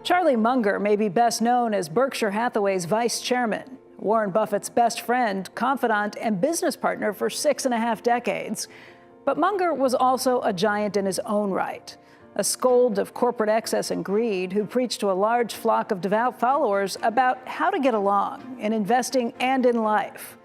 Charlie Munger may be best known as Berkshire Hathaway's vice chairman, Warren Buffett's best friend, confidant, and business partner for 6.5 decades. But Munger was also a giant in his own right, a scold of corporate excess and greed who preached to a large flock of devout followers about how to get along in investing and in life.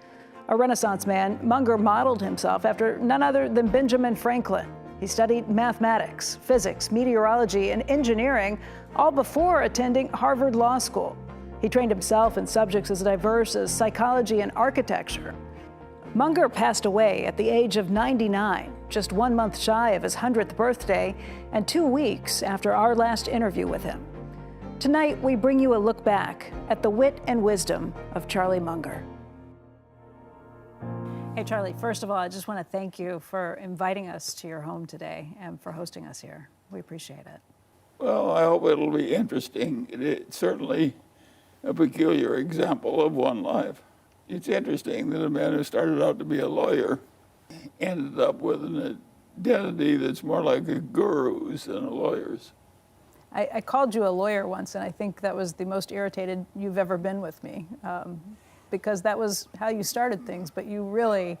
A Renaissance man, Munger modeled himself after none other than Benjamin Franklin. He studied mathematics, physics, meteorology, and engineering, all before attending Harvard Law School. He trained himself in subjects as diverse as psychology and architecture. Munger passed away at the age of 99, just 1 month shy of his 100th birthday, and 2 weeks after our last interview with him. Tonight, we bring you a look back at the wit and wisdom of Charlie Munger. Hey, Charlie, first of all, I just want to thank you for inviting us to your home today and for hosting us here. We appreciate it. Well, I hope it'll be interesting. It's certainly a peculiar example of one life. It's interesting that a man who started out to be a lawyer ended up with an identity that's more like a guru's than a lawyer's. I called you a lawyer once, and I think that was the most irritated you've ever been with me. Because that was how you started things, but you really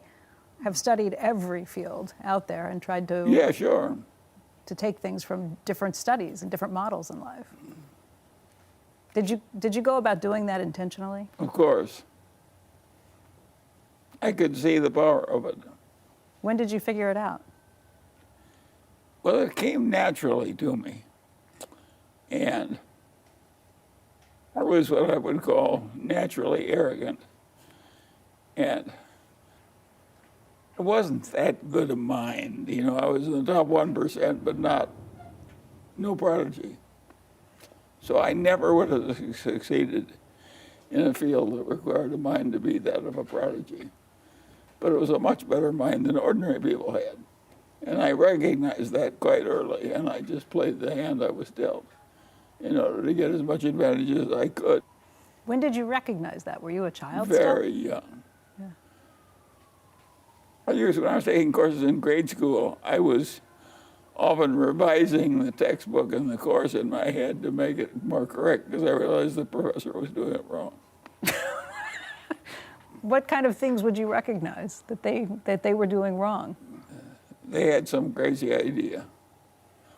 have studied every field out there and tried to Yeah, sure. to take things from different studies and different models in life. Did you go about doing that intentionally? Of course. I could see the power of it. When did you figure it out? Well, it came naturally to me. And I was what I would call naturally arrogant. And it wasn't that good a mind. You know, I was in the top 1%, but no prodigy. So I never would have succeeded in a field that required a mind to be that of a prodigy. But it was a much better mind than ordinary people had. And I recognized that quite early, and I just played the hand I was dealt in order to get as much advantage as I could. When did you recognize that? Were you a child Very still? young. Yeah. When I was taking courses in grade school, I was often revising the textbook and the course in my head to make it more correct because I realized the professor was doing it wrong. What kind of things would you recognize that they were doing wrong? They had some crazy idea.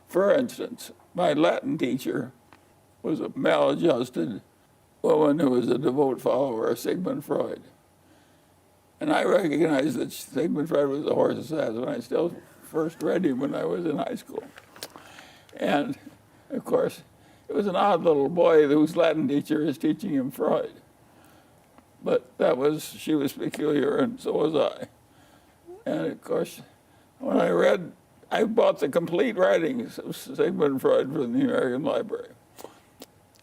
For instance, my Latin teacher was a maladjusted woman who was a devout follower of Sigmund Freud. And I recognized that Sigmund Freud was a horse's ass when I still first read him when I was in high school. And, of course, it was an odd little boy whose Latin teacher is teaching him Freud. But she was peculiar, and so was I. And, of course, when I bought the complete writings of Sigmund Freud from the American Library.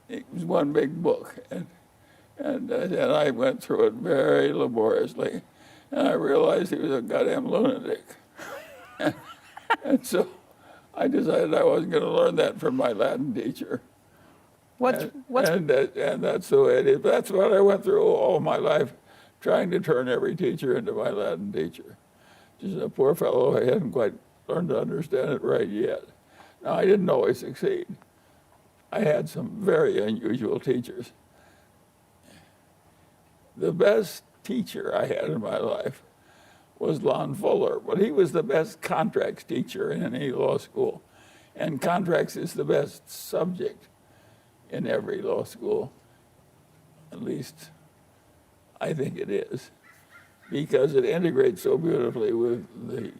It was one big book, and I went through it very laboriously, and I realized he was a goddamn lunatic. and so I decided I wasn't going to learn that from my Latin teacher. And that's the way it is. That's what I went through all my life, trying to turn every teacher into my Latin teacher. Just a poor fellow, I hadn't quite learned to understand it right yet. Now, I didn't always succeed. I had some very unusual teachers. The best teacher I had in my life was Lon Fuller, but he was the best contracts teacher in any law school. And contracts is the best subject in every law school. At least I think it is, because it integrates so beautifully with the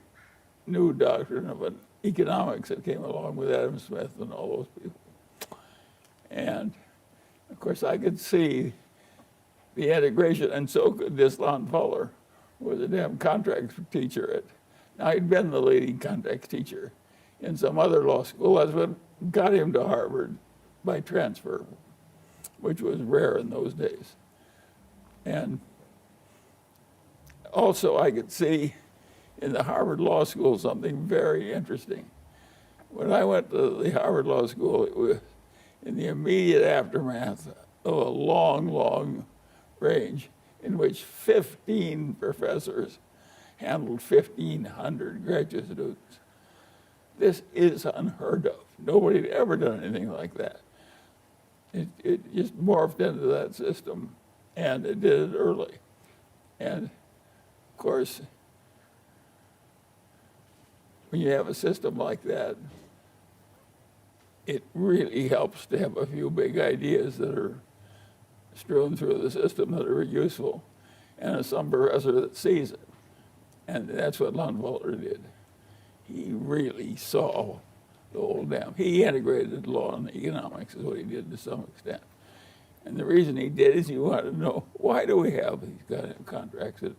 new doctrine of economics that came along with Adam Smith and all those people. And, of course, I could see the integration, and so could this Lon Fuller, who was a damn contracts teacher. Now, he'd been the leading contracts teacher in some other law school. That's what got him to Harvard by transfer, which was rare in those days. And also, I could see in the Harvard Law School something very interesting. When I went to the Harvard Law School, it was in the immediate aftermath of a long, long range in which 15 professors handled 1,500 graduate students. This is unheard of. Nobody had ever done anything like that. it just morphed into that system, and it did it early. And of course, when you have a system like that, it really helps to have a few big ideas that are strewn through the system that are useful, and some professor that sees it. And that's what Lon Fuller did. He really saw the whole damn. He integrated law and economics is what he did to some extent. And the reason he did is he wanted to know, why do we have these kind of contracts that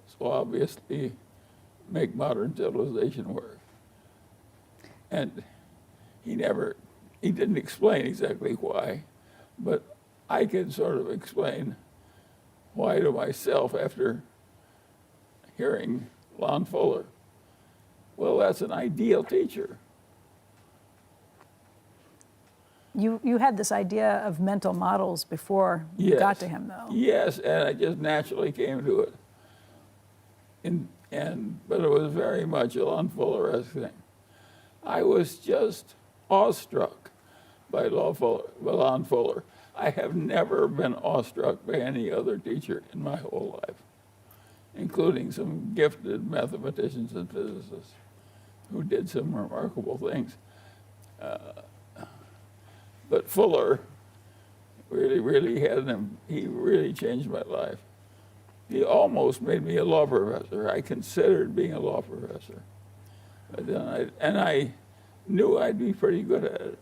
so obviously make modern civilization work? And he didn't explain exactly why, but I can sort of explain why to myself after hearing Lon Fuller. Well, that's an ideal teacher. You had this idea of mental models before you got to him, though. Yes, and I just naturally came to it. But it was very much a Lon Fuller-esque thing. I was just awestruck by Lon Fuller. I have never been awestruck by any other teacher in my whole life, including some gifted mathematicians and physicists who did some remarkable things. But Fuller really he really changed my life. He almost made me a law professor. I considered being a law professor. But then I knew I'd be pretty good at it.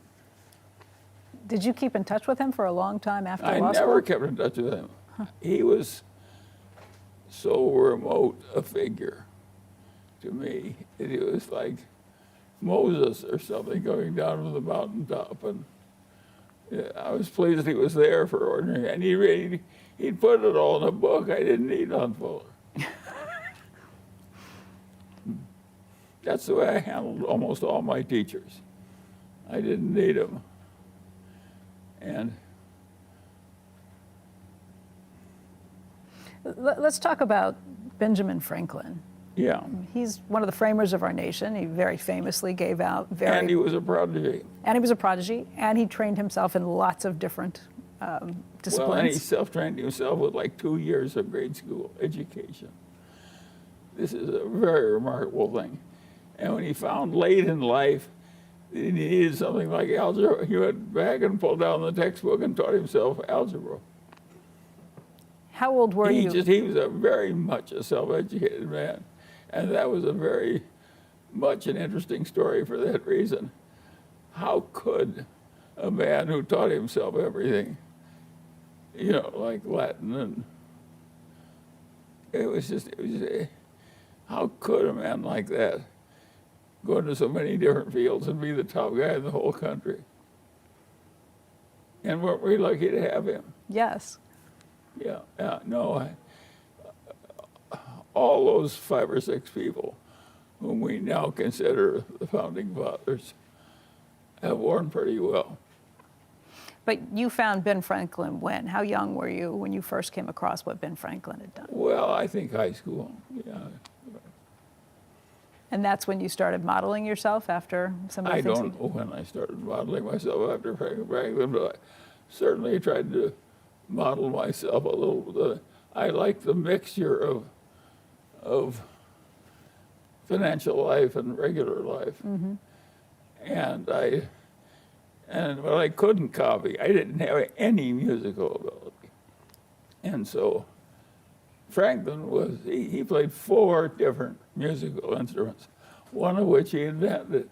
Did you keep in touch with him for a long time after law school? I never kept in touch with him. Huh. He was so remote a figure to me that he was like Moses or something going down from the mountaintop. And I was pleased he was there for ordinary. And he'd put it all in a book. I didn't need Lon Fuller. That's the way I handled almost all my teachers. I didn't need them. And let's talk about Benjamin Franklin. Yeah. He's one of the framers of our nation. He very famously gave out very... And he was a prodigy. And he was a prodigy, and he trained himself in lots of different disciplines. Well, and he self-trained himself with like 2 years of grade school education. This is a very remarkable thing. And when he found late in life that he needed something like algebra, he went back and pulled down the textbook and taught himself algebra. How old were you? He was very much a self-educated man. And that was a very much an interesting story for that reason. How could a man who taught himself everything, like Latin, and how could a man like that go into so many different fields and be the top guy in the whole country? And weren't we lucky to have him? Yes. Yeah, no. All those 5 or 6 people whom we now consider the founding fathers have worn pretty well. But you found Ben Franklin when? How young were you when you first came across what Ben Franklin had done? Well, I think high school, yeah. And that's when you started modeling yourself after some of the things? I don't know when I started modeling myself after Franklin, but I certainly tried to model myself a little. I like the mixture of financial life and regular life. Mm-hmm. But I couldn't copy. I didn't have any musical ability. And so Franklin he played 4 different musical instruments, one of which he invented.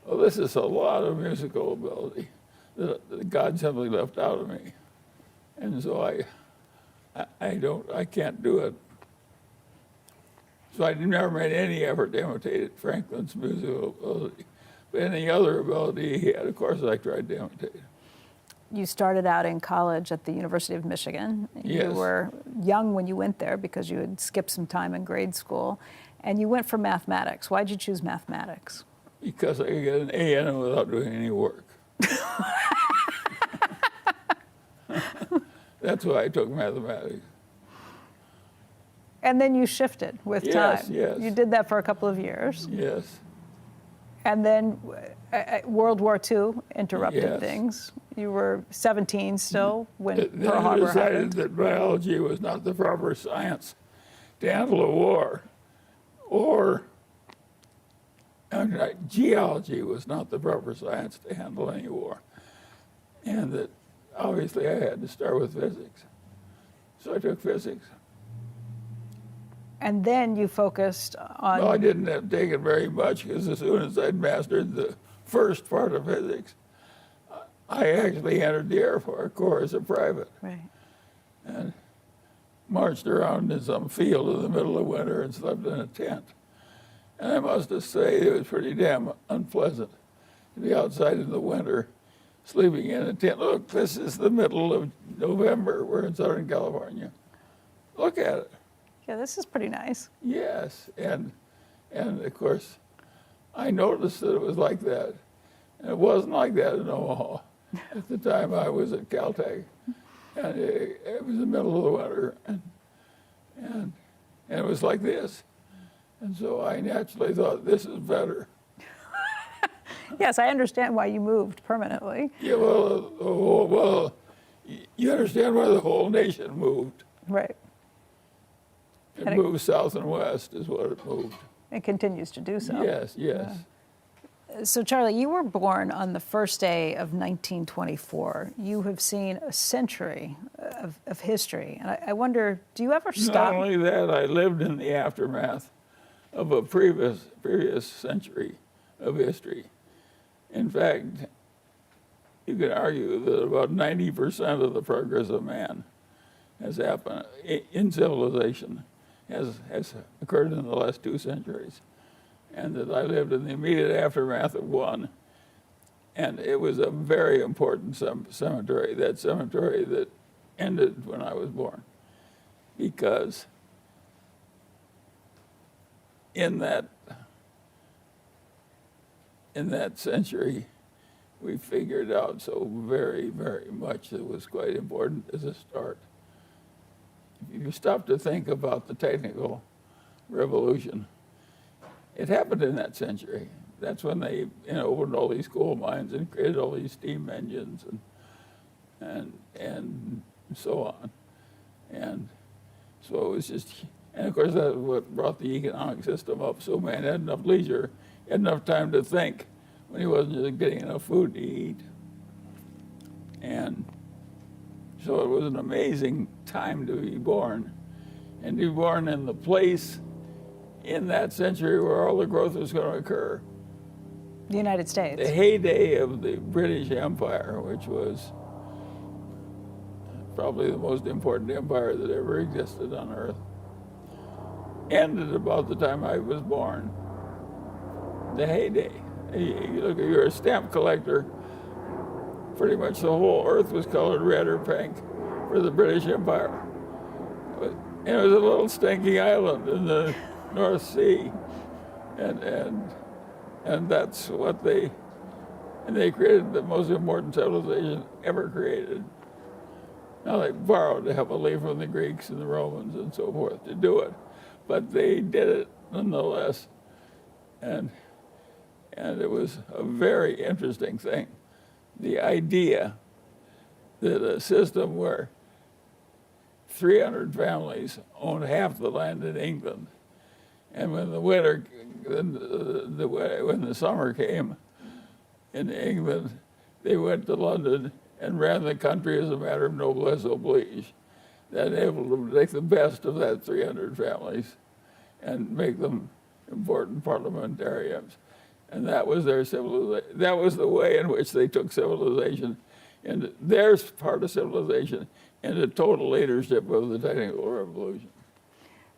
Well, this is a lot of musical ability that God simply left out of me. And so I can't do it. So I never made any effort to imitate Franklin's musical ability. But any other ability he had, of course, I tried to imitate. You started out in college at the University of Michigan. Yes. You were young when you went there because you had skipped some time in grade school. And you went for mathematics. Why did you choose mathematics? Because I could get an A in it without doing any work. That's why I took mathematics. And then you shifted with time. Yes. You did that for a couple of years. Yes. And then World War II interrupted Yes. things. You were 17 still when Then Pearl I Harbor decided happened. that biology was not the proper science to handle a war, or geology was not the proper science to handle any war, and that obviously I had to start with physics. So I took physics. And then you focused on... Well, I didn't have to take it very much, because as soon as I'd mastered the first part of physics, I actually entered the Air Corps as a private. Right. And marched around in some field in the middle of winter and slept in a tent. And I must just say it was pretty damn unpleasant to be outside in the winter, sleeping in a tent. Look, this is the middle of November. We're in Southern California. Look at it. Yeah, this is pretty nice. Yes, and of course, I noticed that it was like that. And it wasn't like that in Omaha at the time I was at Caltech. And it was the middle of the winter, and it was like this. And so I naturally thought, this is better. Yes, I understand why you moved permanently. Yeah, well, you understand why the whole nation moved. Right. It moved south and west is what it moved. It continues to do so. Yes, yes. Yeah. So, Charlie, you were born on the first day of 1924. You have seen a century of history. And I wonder, do you ever stop? Not only that, I lived in the aftermath of a previous century of history. In fact, you could argue that about 90% of the progress of man has happened in civilization has occurred in the last 2 centuries. And that I lived in the immediate aftermath of one. And it was a very important cemetery, that cemetery that ended when I was born. Because in that century, we figured out so very, very much that was quite important as a start. If you stop to think about the technical revolution, it happened in that century. That's when they opened all these coal mines and created all these steam engines and so on. And so it was just, and of course that's what brought the economic system up. So man had enough leisure, had enough time to think when he wasn't just getting enough food to eat. And so it was an amazing time to be born, and to be born in the place in that century where all the growth was going to occur. The United States. The heyday of the British Empire, which was probably the most important empire that ever existed on Earth, ended about the time I was born. The heyday. You look, you're a stamp collector. Pretty much the whole Earth was colored red or pink for the British Empire. And it was a little stinky island in the North Sea, and that's what they created the most important civilization ever created. Now they borrowed heavily from the Greeks and the Romans and so forth to do it, but they did it nonetheless, and it was a very interesting thing. The idea that a system where 300 families owned half the land in England, and when the summer came in England, they went to London and ran the country as a matter of noblesse oblige. That enabled them to take the best of that 300 families and make them important parliamentarians. And that was their civilization. That was the way in which they took civilization, and their part of civilization, into total leadership of the technical revolution.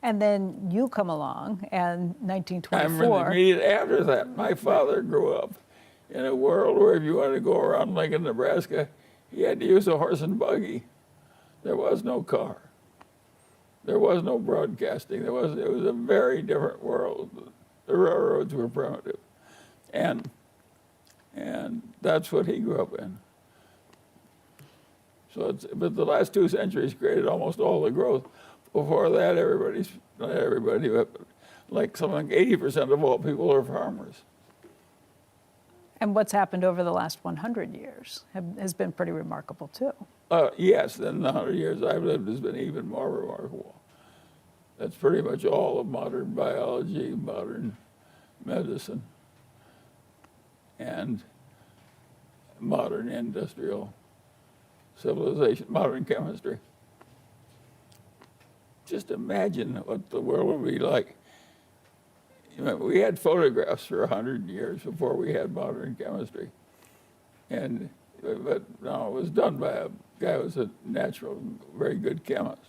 And then you come along, and 1924. I'm in the immediate after that. My father grew up in a world where if you wanted to go around Lincoln, Nebraska, he had to use a horse and buggy. There was no car. There was no broadcasting. It was a very different world. The railroads were primitive. And that's what he grew up in. So but the last 2 centuries created almost all the growth. Before that, not everybody, but like something like 80% of all people are farmers. And what's happened over the last 100 years has been pretty remarkable, too. Yes, then the 100 years I've lived has been even more remarkable. That's pretty much all of modern biology, modern medicine, and modern industrial civilization, modern chemistry. Just imagine what the world would be like. You know, we had photographs for 100 years before we had modern chemistry. But no, it was done by a guy who was a natural, very good chemist.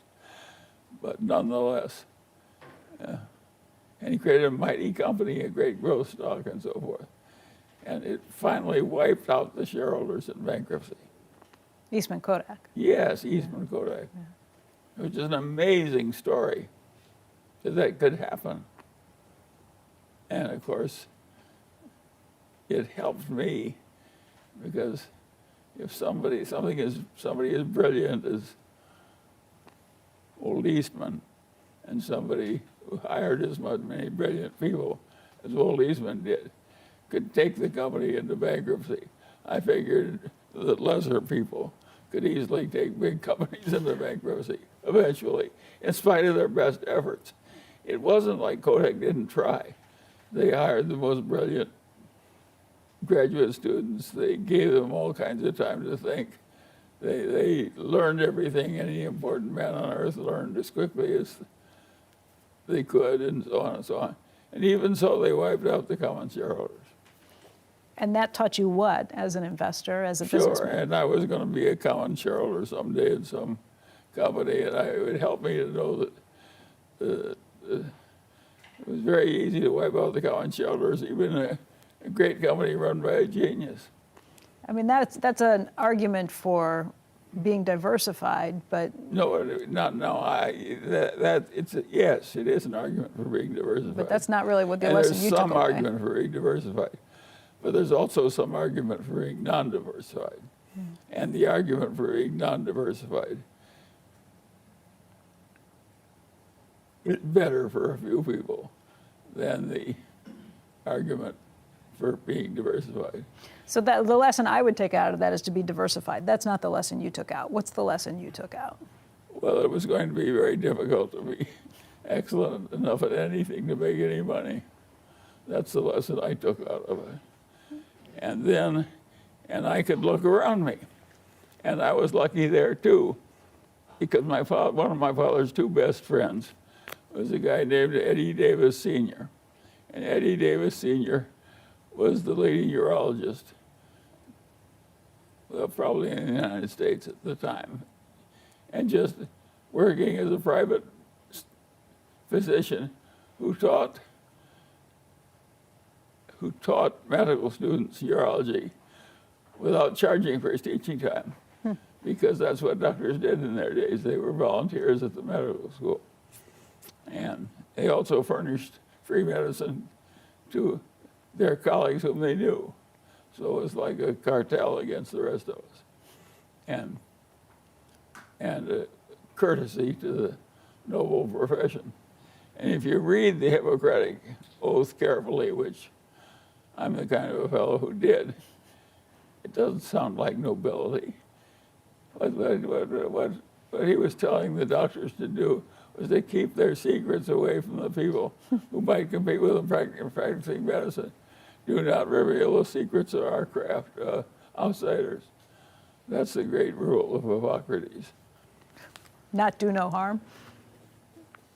But nonetheless, and he created a mighty company, a great growth stock, and so forth. And it finally wiped out the shareholders in bankruptcy. Eastman Kodak. Yes, Eastman Kodak. Yeah. Which is an amazing story that could happen. And of course, it helped me because if somebody as brilliant as old Eastman and somebody who hired as many brilliant people as old Eastman did could take the company into bankruptcy, I figured that lesser people could easily take big companies into bankruptcy eventually, in spite of their best efforts. It wasn't like Kodak didn't try. They hired the most brilliant graduate students. They gave them all kinds of time to think. They learned everything any important man on earth learned as quickly as they could, and so on and so on. And even so, they wiped out the common shareholders. And that taught you what, as an investor, as a Sure, businessman? and I was going to be a common shareholder someday in some company, and it would help me to know that it was very easy to wipe out the common shareholders, even a great company run by a genius. I mean, that's an argument for being diversified, but yes, it is an argument for being diversified. But that's not really what the and lesson there's you took some away. argument for being diversified, but there's also some argument for being non-diversified, and the argument for being non-diversified is better for a few people than the argument for being diversified. So the lesson I would take out of that is to be diversified. That's not the lesson you took out. What's the lesson you took out? Well, it was going to be very difficult to be excellent enough at anything to make any money. That's the lesson I took out of it. And I could look around me. And I was lucky there too, because one of my father's two best friends was a guy named Eddie Davis Sr. And Eddie Davis Sr. was the leading urologist, probably in the United States at the time. And just working as a private physician who taught medical students urology without charging for his teaching time, because that's what doctors did in their days. They were volunteers at the medical school. And they also furnished free medicine to their colleagues whom they knew. So it was like a cartel against the rest of us. And courtesy to the noble profession. And if you read the Hippocratic Oath carefully, which I'm the kind of a fellow who did, it doesn't sound like nobility. What he was telling the doctors to do was to keep their secrets away from the people who might compete with them practicing medicine. Do not reveal the secrets of our craft to outsiders. That's the great rule of Hippocrates. Not do no harm?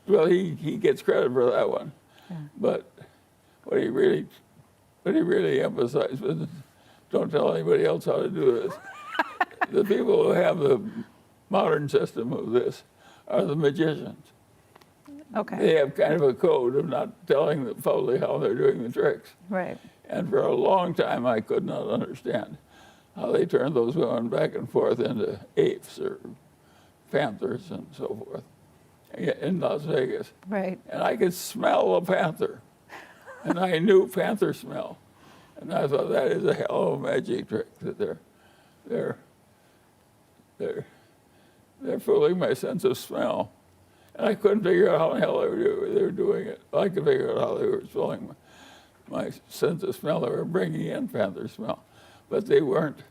Well, he gets credit for that one. Yeah. But what he really emphasized was, don't tell anybody else how to do this. The people who have the modern system of this are the magicians. Okay. They have kind of a code of not telling the public how they're doing the tricks. Right. And for a long time, I could not understand how they turned those women back and forth into apes or panthers and so forth in Las Vegas. Right. And I could smell a panther, and I knew panther smell. And I thought, that is a hell of a magic trick that they're fooling my sense of smell. And I couldn't figure out how the hell they were doing it. I could figure out how they were my sense of smell. They were bringing in panther smell, but they weren't.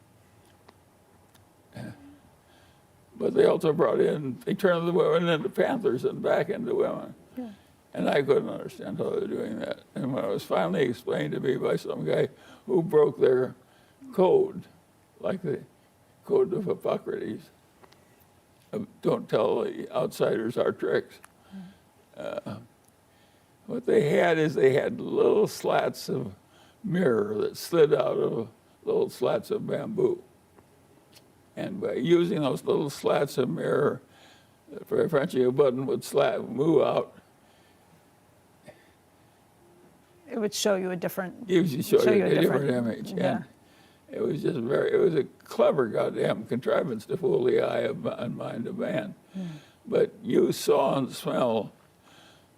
But they also brought in, they turned the women into panthers and back into women. Yeah. And I couldn't understand how they were doing that. And when it was finally explained to me by some guy who broke their code, like the code of Hippocrates, don't tell the outsiders our tricks. What they had is they had little slats of mirror that slid out of little slats of bamboo. And by using those little slats of mirror, for Frenchie, a button would move out. It would show you a different. Usually show you a different image. Yeah. And it was just it was a clever goddamn contrivance to fool the eye and mind of man. Mm. But you saw and smell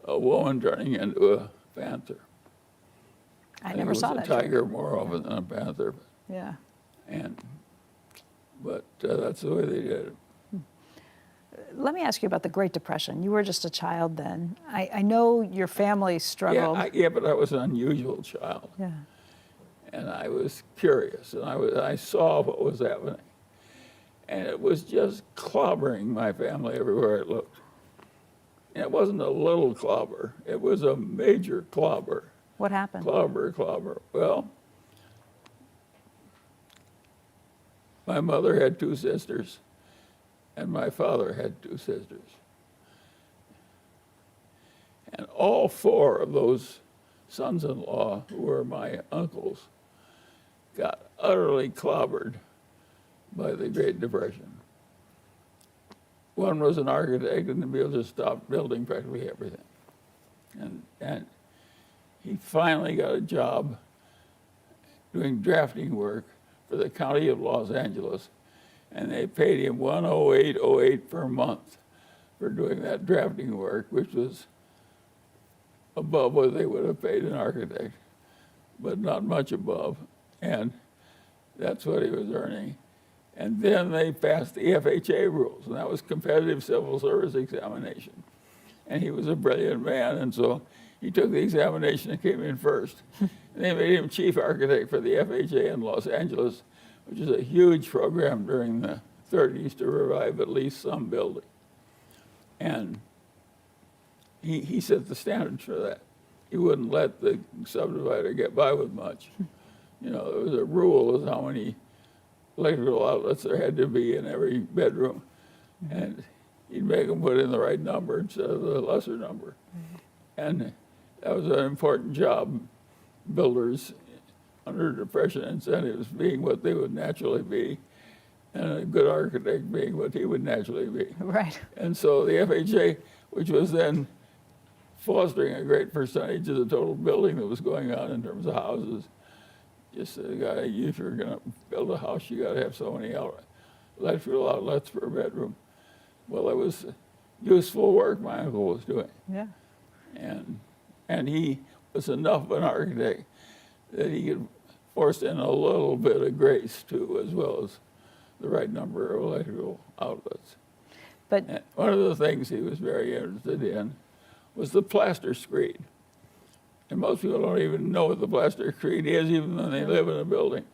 a woman turning into a panther. I never saw that. It was a tiger more often than a panther. Yeah. But that's the way they did it. Let me ask you about the Great Depression. You were just a child then. I know your family struggled. Yeah, but I was an unusual child. Yeah. And I was curious, and I saw what was happening. And it was just clobbering my family everywhere it looked. And it wasn't a little clobber. It was a major clobber. What happened? Clobber. Well, my mother had 2 sisters, and my father had 2 sisters. And all 4 of those sons-in-law, who were my uncles, got utterly clobbered by the Great Depression. One was an architect, and the Bill just stopped building practically everything. And he finally got a job doing drafting work for the county of Los Angeles, and they paid him $108.08 per month for doing that drafting work, which was above what they would have paid an architect, but not much above. And that's what he was earning. And then they passed the FHA rules, and that was competitive civil service examination. And he was a brilliant man, and so he took the examination and came in first. And they made him chief architect for the FHA in Los Angeles, which is a huge program during the 30s to revive at least some building. And he set the standards for that. He wouldn't let the subdivider get by with much. You know, there was a rule of how many electrical outlets there had to be in every bedroom. And he'd make them put in the right number instead of the lesser number. And that was an important job. Builders under depression incentives being what they would naturally be, and a good architect being what he would naturally be. Right. And so the FHA, which was then fostering a great percentage of the total building that was going on in terms of houses, just said, if you're going to build a house, you got to have so many electrical outlets per bedroom. Well, it was useful work my uncle was doing. Yeah. And he was enough of an architect that he could force in a little bit of grace too, as well as the right number of electrical outlets. But and one of the things he was very interested in was the plaster screed. And most people don't even know what the plaster screed is, even when they live in a building.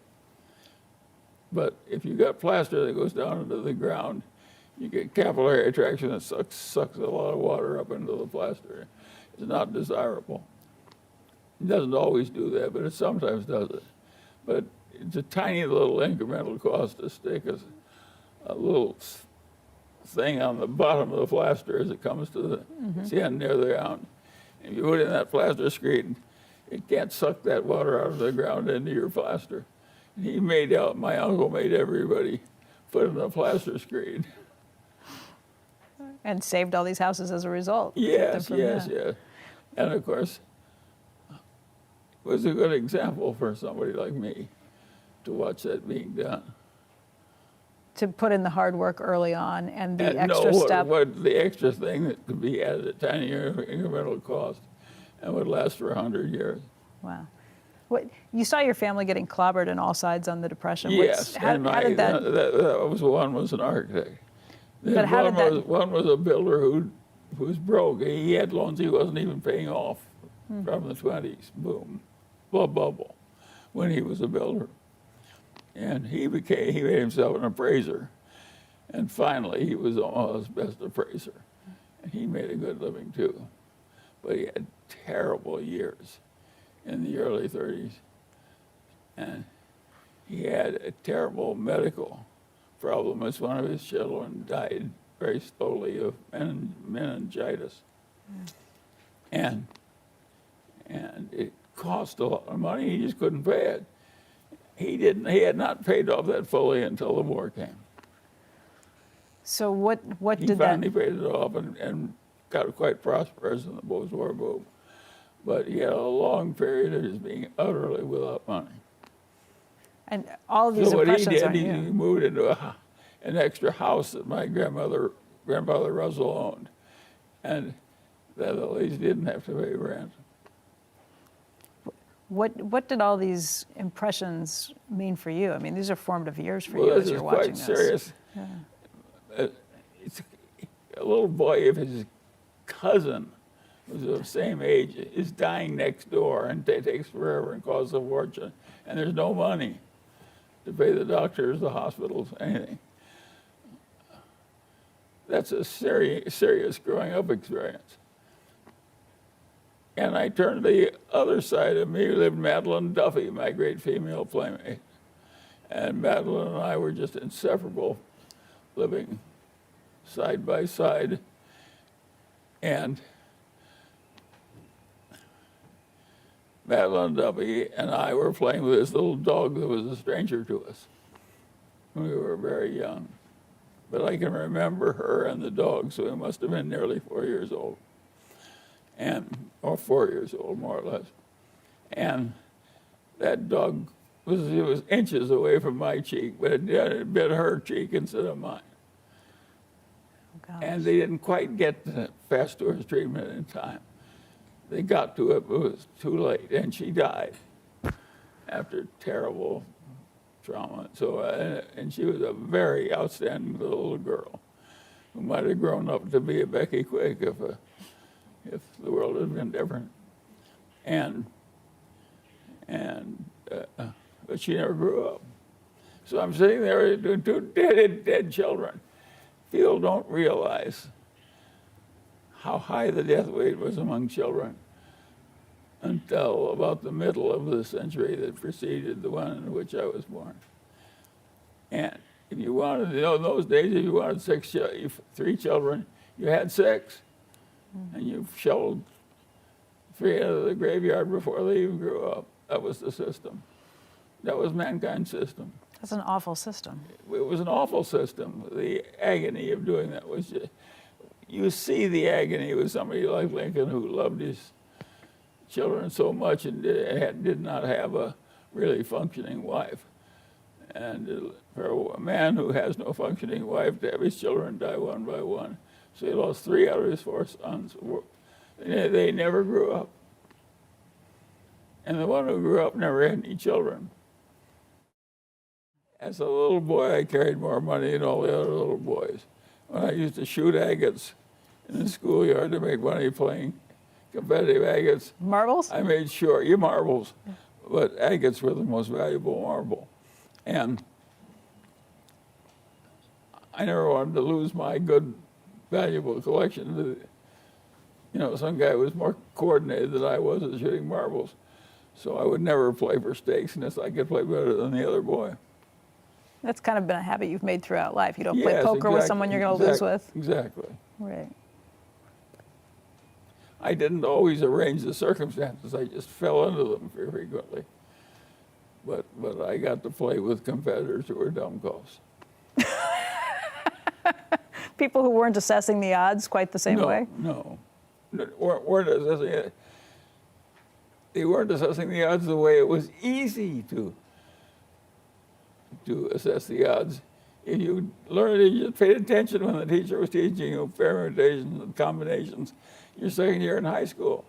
But if you got plaster that goes down into the ground, you get capillary attraction that sucks a lot of water up into the plaster. It's not desirable. It doesn't always do that, but it sometimes does it. But it's a tiny little incremental cost to stick a little thing on the bottom of the plaster as it comes to the end near the ground. If you put in that plaster screen, it can't suck that water out of the ground into your plaster. And my uncle made everybody put in a plaster screen. And saved all these houses as a result. Yes. And of course, it was a good example for somebody like me to watch that being done. To put in the hard work early on and the extra step. The extra thing that could be added at tiny incremental cost and would last for 100 years. Wow. You saw your family getting clobbered on all sides on the Depression. Yes, how did that? That was one was an architect. But how did that? One was a builder who was broke. He had loans he wasn't even paying off from the 20s. Boom. bubble when he was a builder. And he made himself an appraiser. And finally, he was Omaha's best appraiser. And he made a good living too. But he had terrible years in the early 30s. And he had a terrible medical problem as one of his children died very slowly of meningitis. And it cost a lot of money. He just couldn't pay it. He had not paid off that fully until the war came. So what He did finally that? paid it off and got quite prosperous in the post-war boom. But he had a long period of just being utterly without money. And all of these So what he impressions did, on he you. moved into an extra house that my grandfather Russell owned, and that at least didn't have to pay rent. What did all these impressions mean for you? I mean, these are formative years for you Well, as this you're is watching quite this. serious. It's a little boy of his cousin, who's of the same age, is dying next door, and it takes forever and costs a fortune, and there's no money to pay the doctors, the hospitals, anything. That's a serious growing up experience. And I turned to the other side of me, lived Madeline Duffy, my great female playmate. And Madeline and I were just inseparable, living side by side. And Madeline Duffy and I were playing with this little dog that was a stranger to us when we were very young. But I can remember her and the dog, so we must have been nearly 4 years old. Or 4 years old, more or less. And that dog was inches away from my cheek, but it bit her cheek instead of mine. Oh, gosh. And they didn't quite get the fast tourist treatment in time. They got to it, but it was too late, and she died after terrible trauma. So, and she was a very outstanding little girl who might have grown up to be a Becky Quick if the world had been different. But she never grew up. So I'm sitting there doing two dead children. People don't realize how high the death rate was among children until about the middle of the century that preceded the one in which I was born. And if you wanted to know, in those days, if you wanted 3 children, you had 6. And you shoveled 3 out of the graveyard before they even grew up. That was the system. That was mankind's system. That's an awful system. It was an awful system. The agony of doing that was just, you see the agony with somebody like Lincoln who loved his children so much and did not have a really functioning wife. And for a man who has no functioning wife to have his children die one by one, so he lost 3 out of his 4 sons. They never grew up. And the one who grew up never had any children. As a little boy, I carried more money than all the other little boys. When I used to shoot agates in the schoolyard to make money playing competitive agates, Marbles? I made sure, marbles, but agates were the most valuable marble. And I never wanted to lose my good, valuable collection. Some guy was more coordinated than I was at shooting marbles. So I would never play for stakes unless I could play better than the other boy. That's kind of been a habit you've made throughout life. You don't play Yes, poker with someone you're going to lose with. Exactly. Right. I didn't always arrange the circumstances. I just fell into them very frequently. But I got to play with competitors who were dumbcoffs. People who weren't assessing the odds quite the same way? No. Weren't assessing it. They weren't assessing the odds the way it was easy to assess the odds. If you learned it, you paid attention when the teacher was teaching you permutations and combinations your second year in high school.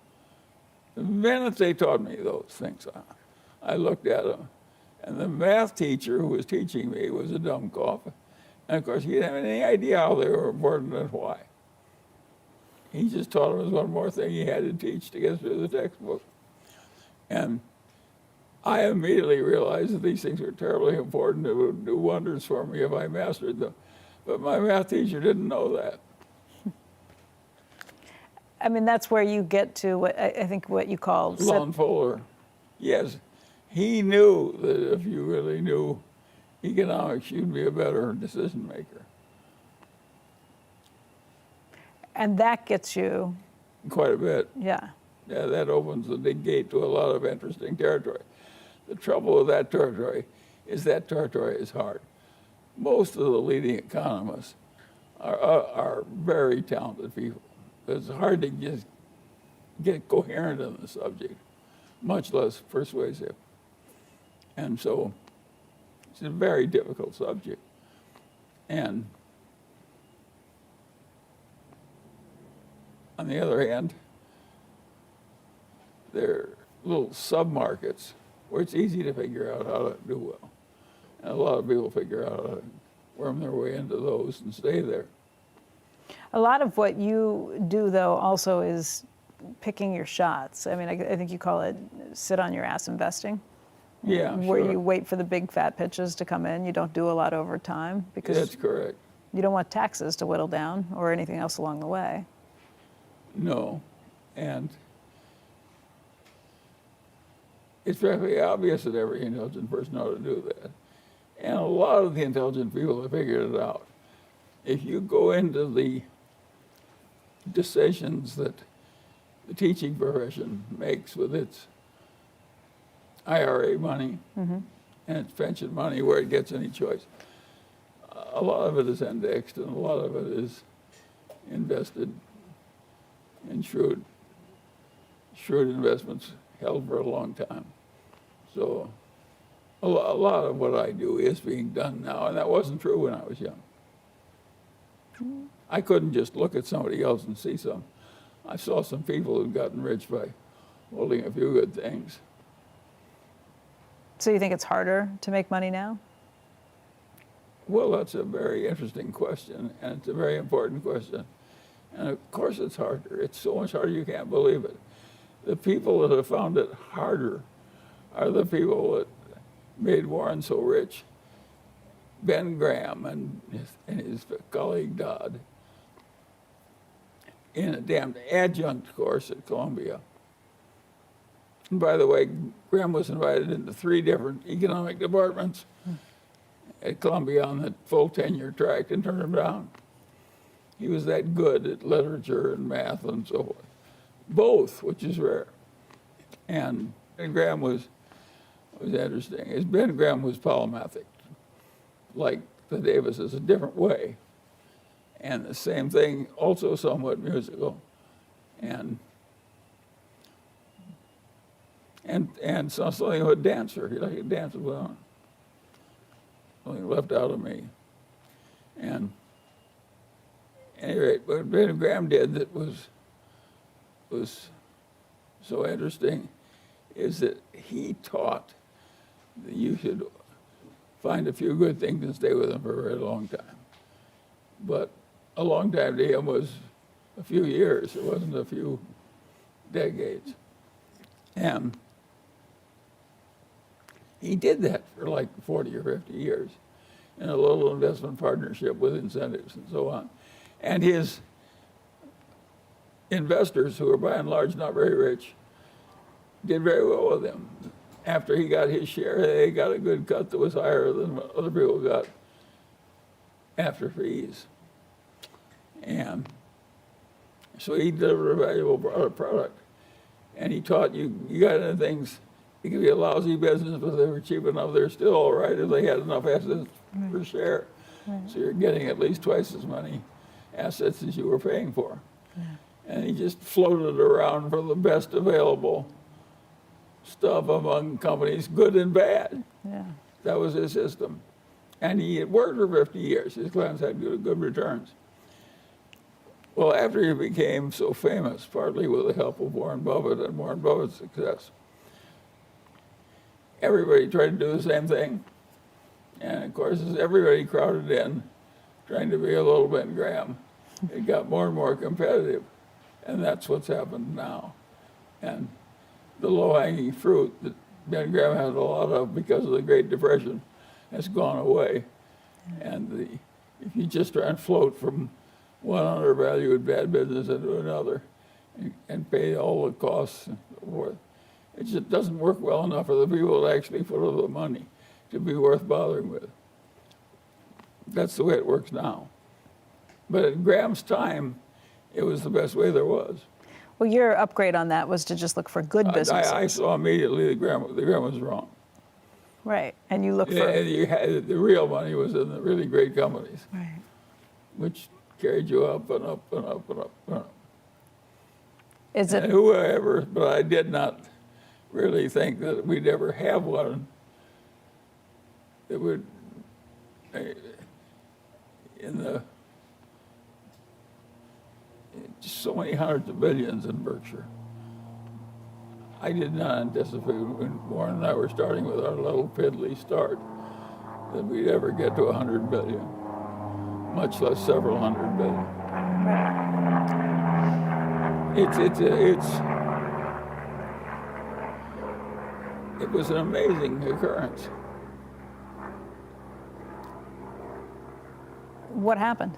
The minute they taught me those things, I looked at them. And the math teacher who was teaching me was a dumbcoff. And of course, he didn't have any idea how they were important and why. He just taught them as one more thing he had to teach to get through the textbook. And I immediately realized that these things were terribly important. It would do wonders for me if I mastered them. But my math teacher didn't know that. I mean, that's where you get to what I think what you call... Lon Fuller. Yes. He knew that if you really knew economics, you'd be a better decision maker. And that gets you... Quite a bit. Yeah. Yeah, that opens the big gate to a lot of interesting territory. The trouble with that territory is hard. Most of the leading economists are very talented people. It's hard to just get coherent on the subject, much less persuasive. And so it's a very difficult subject. And on the other hand, there are little sub-markets where it's easy to figure out how to do well. And a lot of people figure out how to worm their way into those and stay there. A lot of what you do, though, also is picking your shots. I mean, I think you call it sit on your ass investing. Yeah, Where sure. you wait for the big fat pitches to come in. You don't do a lot over time because That's correct. you don't want taxes to whittle down or anything else along the way. No. And it's very obvious that every intelligent person ought to do that. And a lot of the intelligent people have figured it out. If you go into the decisions that the teaching profession makes with its IRA money and its pension money, where it gets any choice, a lot of it is indexed and a lot of it is invested in shrewd investments held for a long time. So a lot of what I do is being done now, and that wasn't true when I was young. I couldn't just look at somebody else and see some. I saw some people who'd gotten rich by holding a few good things. So you think it's harder to make money now? Well, that's a very interesting question, and it's a very important question. And of course it's harder. It's so much harder you can't believe it. The people that have found it harder are the people that made Warren so rich. Ben Graham and his colleague Dodd in a damn adjunct course at Columbia. And by the way, Graham was invited into 3 different economic departments at Columbia on the full tenure track and turned them down. He was that good at literature and math and so forth. Both, which is rare. And Ben Graham was interesting. Ben Graham was polymathic, like the Davises, a different way. And the same thing, also somewhat musical. And something of a dancer. He liked to dance well. Something left out of me. And at any rate, what Ben Graham did that was so interesting is that he taught that you should find a few good things and stay with them for a very long time. But a long time to him was a few years. It wasn't a few decades. And he did that for like 40 or 50 years in a little investment partnership with incentives and so on. And his investors, who were by and large not very rich, did very well with him. After he got his share, they got a good cut that was higher than what other people got after fees. And so he delivered a valuable product. And he taught you got into things, it could be a lousy business, but they were cheap enough, they're still all right if they had enough assets per share. So you're getting at least twice as many assets as you were paying for. And he just floated around for the best available stuff among companies, good and bad. Yeah. That was his system. And he had worked for 50 years. His clients had good returns. Well, after he became so famous, partly with the help of Warren Buffett and Warren Buffett's success, everybody tried to do the same thing. And of course, as everybody crowded in, trying to be a little Ben Graham, it got more and more competitive. And that's what's happened now. And the low-hanging fruit that Ben Graham has a lot of because of the Great Depression has gone away. And if you just try and float from one undervalued bad business into another and pay all the costs and so forth, it just doesn't work well enough for the people that actually put up the money to be worth bothering with. That's the way it works now. But at Graham's time, it was the best way there was. Well, your upgrade on that was to just look for good businesses. I saw immediately that Graham was wrong. Right, and you look for... And you had, the real money was in the really great companies, Right. which carried you up and up and up and up and up. Is it... And whoever, but I did not really think that we'd ever have one that would, just so many hundreds of billions in Berkshire. I did not anticipate when Warren and I were starting with our little piddly start that we'd ever get to 100 billion, much less several hundred billion. It was an amazing occurrence. What happened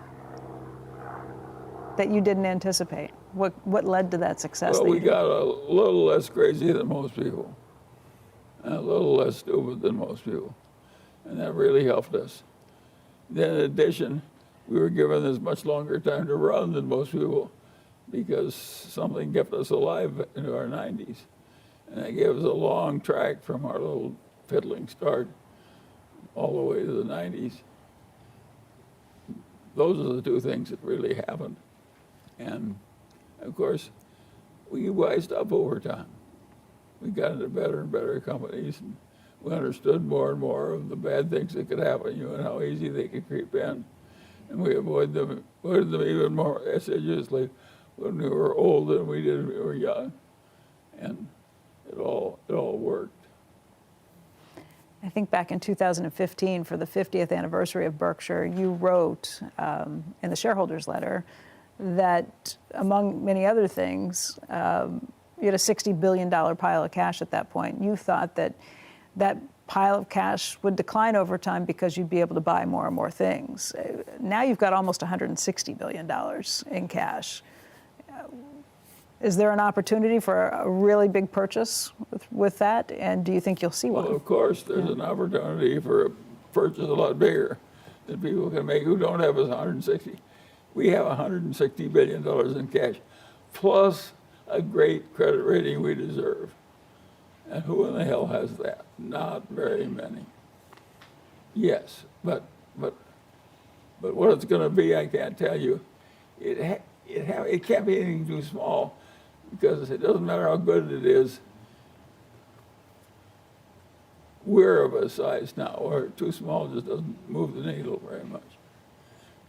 that you didn't anticipate? What led to that success? Well, we got a little less crazy than most people, and a little less stupid than most people, and that really helped us. Then in addition, we were given as much longer time to run than most people because something kept us alive into our 90s. And that gave us a long track from our little fiddling start all the way to the 90s. Those are the two things that really happened. And of course, we wised up over time. We got into better and better companies, and we understood more and more of the bad things that could happen to you and how easy they could creep in. And we avoided them even more assiduously when we were old than we did when we were young. And it all worked. I think back in 2015, for the 50th anniversary of Berkshire, you wrote in the shareholders letter that, among many other things, you had a $60 billion pile of cash at that point. You thought that that pile of cash would decline over time because you'd be able to buy more and more things. Now you've got almost $160 billion in cash. Is there an opportunity for a really big purchase with that? And do you think you'll see one? Well, of course, there's an opportunity for a purchase a lot bigger that people can make who don't have us 160. We have $160 billion in cash, plus a great credit rating we deserve. And who in the hell has that? Not very many. Yes, but what it's going to be, I can't tell you. It can't be anything too small, because it doesn't matter how good it is. We're of a size now, or too small just doesn't move the needle very much.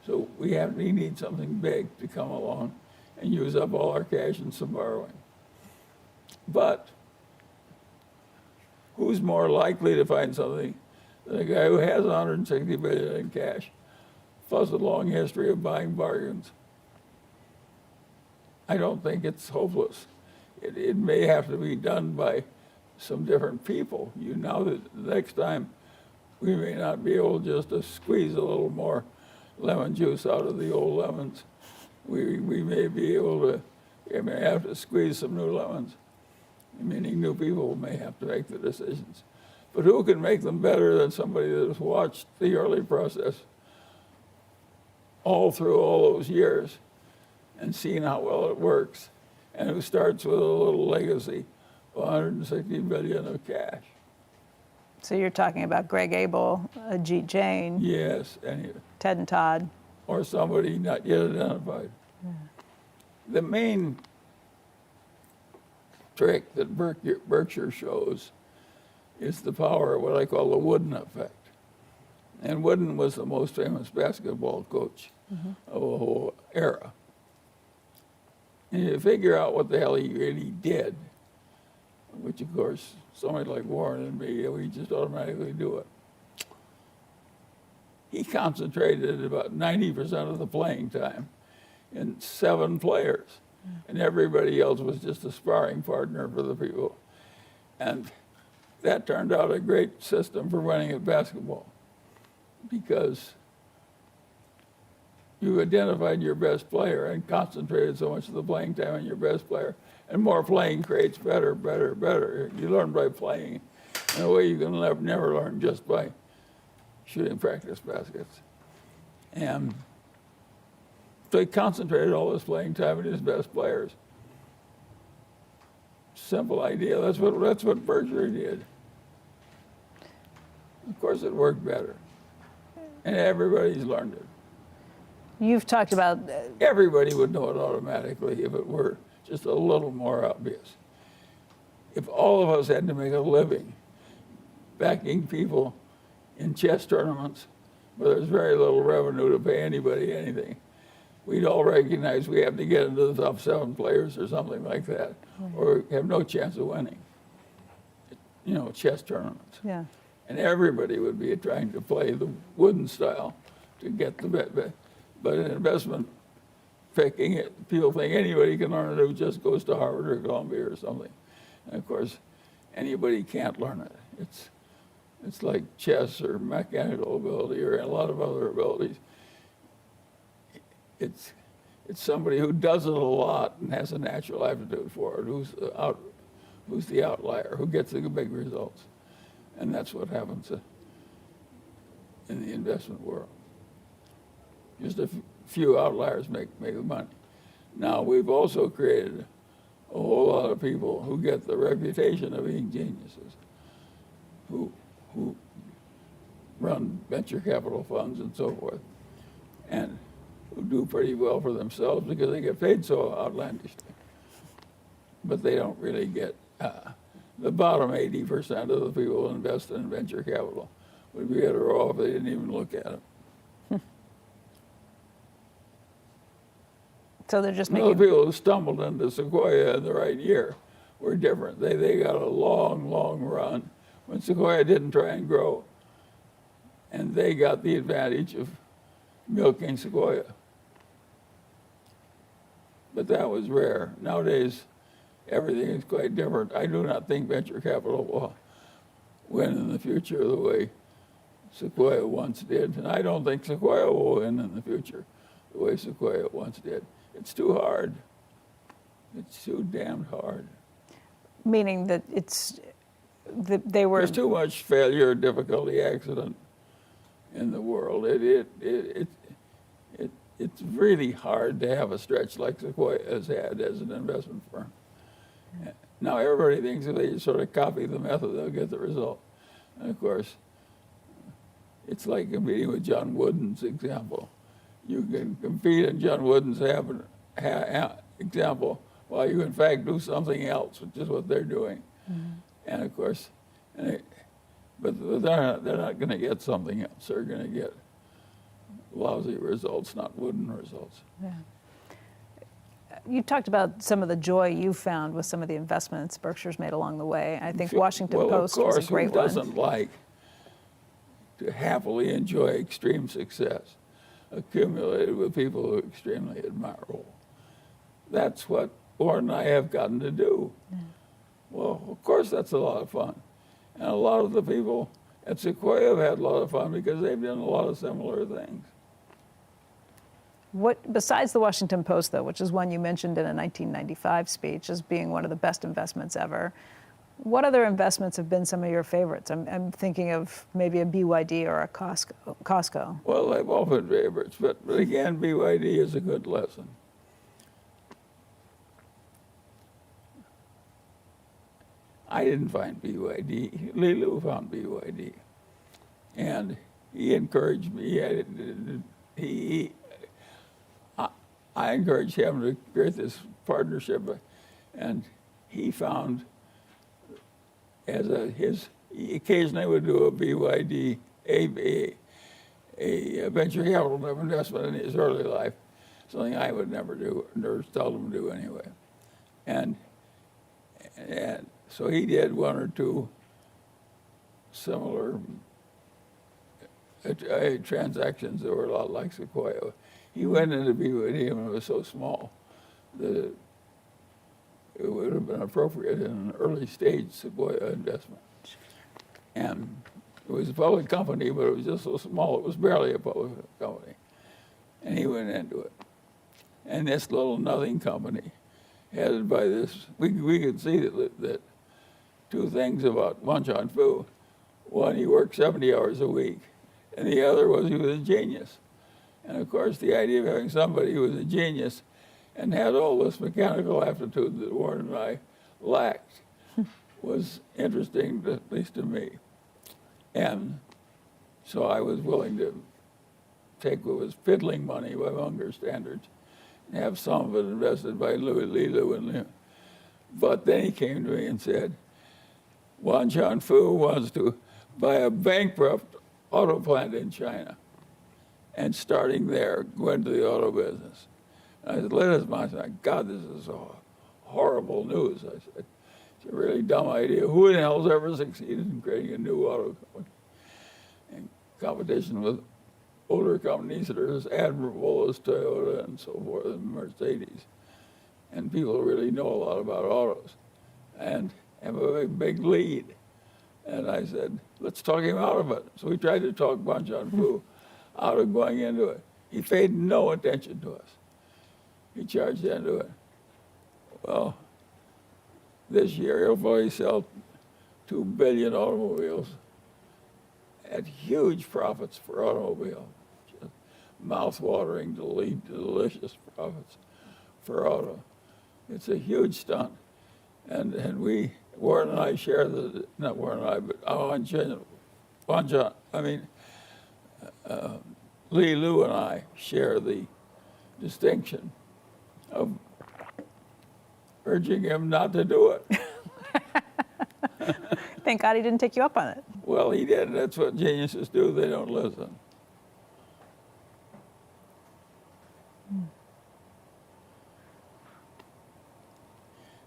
So we need something big to come along and use up all our cash and some borrowing. But who's more likely to find something than a guy who has $160 billion in cash, plus a long history of buying bargains? I don't think it's hopeless. It may have to be done by some different people. You know that the next time we may not be able just to squeeze a little more lemon juice out of the old lemons. We may be able to, we may have to squeeze some new lemons, meaning new people may have to make the decisions. But who can make them better than somebody that has watched the early process all through all those years and seen how well it works, and who starts with a little legacy of $160 billion of cash? So you're talking about Greg Abel, Ajit Jain. Yes, Ted and Todd. Or somebody not yet identified. Yeah. The main trick that Berkshire shows is the power of what I call the Wooden effect. And Wooden was the most famous basketball coach of the whole era. And you figure out what the hell he really did, which of course somebody like Warren and me, we just automatically do it. He concentrated about 90% of the playing time in 7 players, and everybody else was just a sparring partner for the people. And that turned out a great system for winning at basketball, because you identified your best player and concentrated so much of the playing time on your best player. And more playing creates better. You learn by playing in a way you can never learn just by shooting practice baskets. And so he concentrated all his playing time on his best players. Simple idea. That's what Berkshire did. Of course, it worked better, and everybody's learned it. You've talked about... Everybody would know it automatically if it were just a little more obvious. If all of us had to make a living backing people in chess tournaments where there's very little revenue to pay anybody anything, we'd all recognize we have to get into the top 7 players or something like that, or have no chance of winning, chess tournaments. Yeah. And everybody would be trying to play the wooden style to get the bet. But in investment picking, people think anybody can learn it who just goes to Harvard or Columbia or something. And of course, anybody can't learn it. It's like chess or mechanical ability or a lot of other abilities. It's somebody who does it a lot and has a natural aptitude for it, who's the outlier, who gets the big results. And that's what happens in the investment world. Just a few outliers make the money. Now, we've also created a whole lot of people who get the reputation of being geniuses, who run venture capital funds and so forth, and who do pretty well for themselves because they get paid so outlandishly. But they don't really get, the bottom 80% of the people who invest in venture capital would be better off if they didn't even look at it. So they're just The people who stumbled into Sequoia in the right year were different. They got a long run when Sequoia didn't try and grow. And they got the advantage of milking Sequoia. But that was rare. Nowadays, everything is quite different. I do not think venture capital will win in the future the way Sequoia once did. And I don't think Sequoia will win in the future the way Sequoia once did. It's too hard. It's too damned hard. Meaning that they were... There's too much failure, difficulty, accident in the world. It's really hard to have a stretch like Sequoia has had as an investment firm. Now everybody thinks if they sort of copy the method, they'll get the result. And of course, it's like competing with John Wooden's example. You can compete in John Wooden's example while you in fact do something else, which is what they're doing. Mm-hmm. And of course, but they're not going to get something else. They're going to get lousy results, not Wooden results. Yeah. You talked about some of the joy you found with some of the investments Berkshire's made along the way. I think Washington Post was a great one. Who doesn't like to happily enjoy extreme success accumulated with people who are extremely admirable? That's what Warren and I have gotten to do. Yeah. Well, of course that's a lot of fun. And a lot of the people at Sequoia have had a lot of fun because they've done a lot of similar things. What, besides the Washington Post, though, which is one you mentioned in a 1995 speech as being one of the best investments ever, what other investments have been some of your favorites? I'm thinking of maybe a BYD or a Costco. Well, they've all been favorites, but again, BYD is a good lesson. I didn't find BYD. Lilu found BYD. And he encouraged me. I encouraged him to create this partnership. And he found, he occasionally would do a BYD, a venture capital investment in his early life, something I would never do, or seldom do anyway. And so he did one or two similar transactions that were a lot like Sequoia. He went into BYD and it was so small that it would have been appropriate in an early stage Sequoia investment. And it was a public company, but it was just so small, it was barely a public company. And he went into it. And this little nothing company, headed by this, we could see that two things about Wan Chuan-Fu. One, he worked 70 hours a week, and the other was he was a genius. And of course, the idea of having somebody who was a genius and had all this mechanical aptitude that Warren and I lacked was interesting, at least to me. And so I was willing to take what was fiddling money by Munger standards and have some of it invested by Li Lu and Liu. But then he came to me and said, Wan Chuan-Fu wants to buy a bankrupt auto plant in China and starting there, go into the auto business. And I said, let us mind. God, this is horrible news. I said, it's a really dumb idea. Who in the hell's ever succeeded in creating a new auto company? And competition with older companies that are as admirable as Toyota and so forth, and Mercedes. And people really know a lot about autos and have a big lead. And I said, let's talk him out of it. So we tried to talk Wan Chuan-Fu out of going into it. He paid no attention to us. He charged into it. Well, this year he'll probably sell 2 billion automobiles at huge profits for automobile. Just mouth-watering, delicious profits for auto. It's a huge stunt. And we, Warren and I share the, not Warren and I, but Li Lu and I share the distinction of urging him not to do it. Thank God he didn't take you up on it. Well, he did. That's what geniuses do. They don't listen.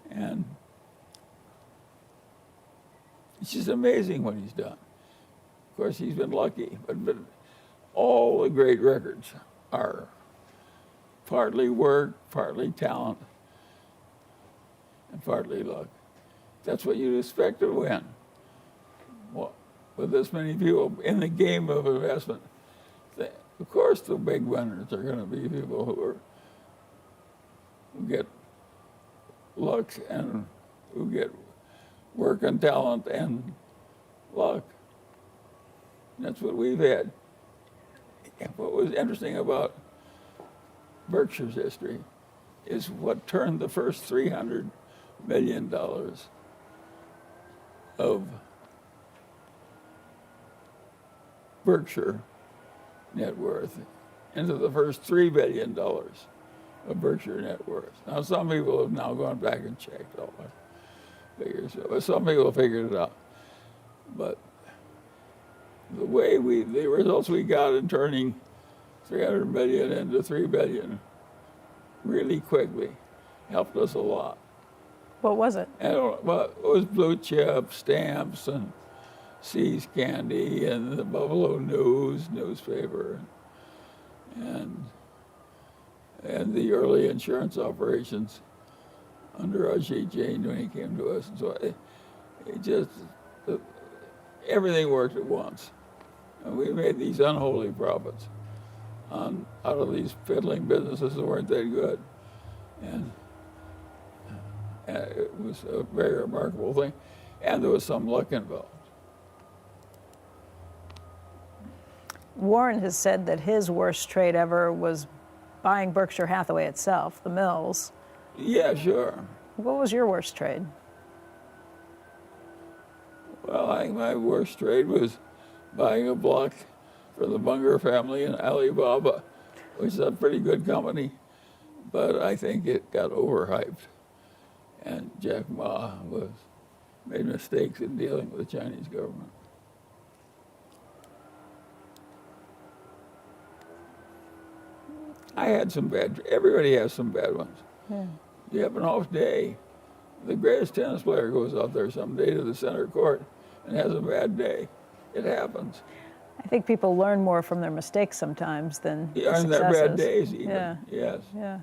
And it's just amazing what he's done. Of course, he's been lucky, but all the great records are partly work, partly talent, and partly luck. That's what you'd expect to win. Well, with this many people in the game of investment, of course the big winners are going to be people who get luck and who get work and talent and luck. That's what we've had. What was interesting about Berkshire's history is what turned the first $300 million of Berkshire net worth into the first $3 billion of Berkshire net worth. Now, some people have now gone back and checked all that figures, but some people figured it out. But the way the results we got in turning 300 million into 3 billion really quickly helped us a lot. What was it? Well, it was blue chip, stamps, and See's Candy, and the Buffalo News newspaper, and the early insurance operations under Ajit Jain when he came to us. And so it just, everything worked at once. And we made these unholy profits out of these fiddling businesses that weren't that good. And it was a very remarkable thing. And there was some luck involved. Warren has said that his worst trade ever was buying Berkshire Hathaway itself, the mills. Yeah, sure. What was your worst trade? Well, I think my worst trade was buying a block for the Munger family in Alibaba, which is a pretty good company, but I think it got overhyped. And Jack Ma made mistakes in dealing with the Chinese government. I had some everybody has some bad ones. Yeah. You have an off day. The greatest tennis player goes out there someday to the center court and has a bad day. It happens. I think people learn more from their mistakes sometimes than and their bad days even. Yeah. Yes. Yeah.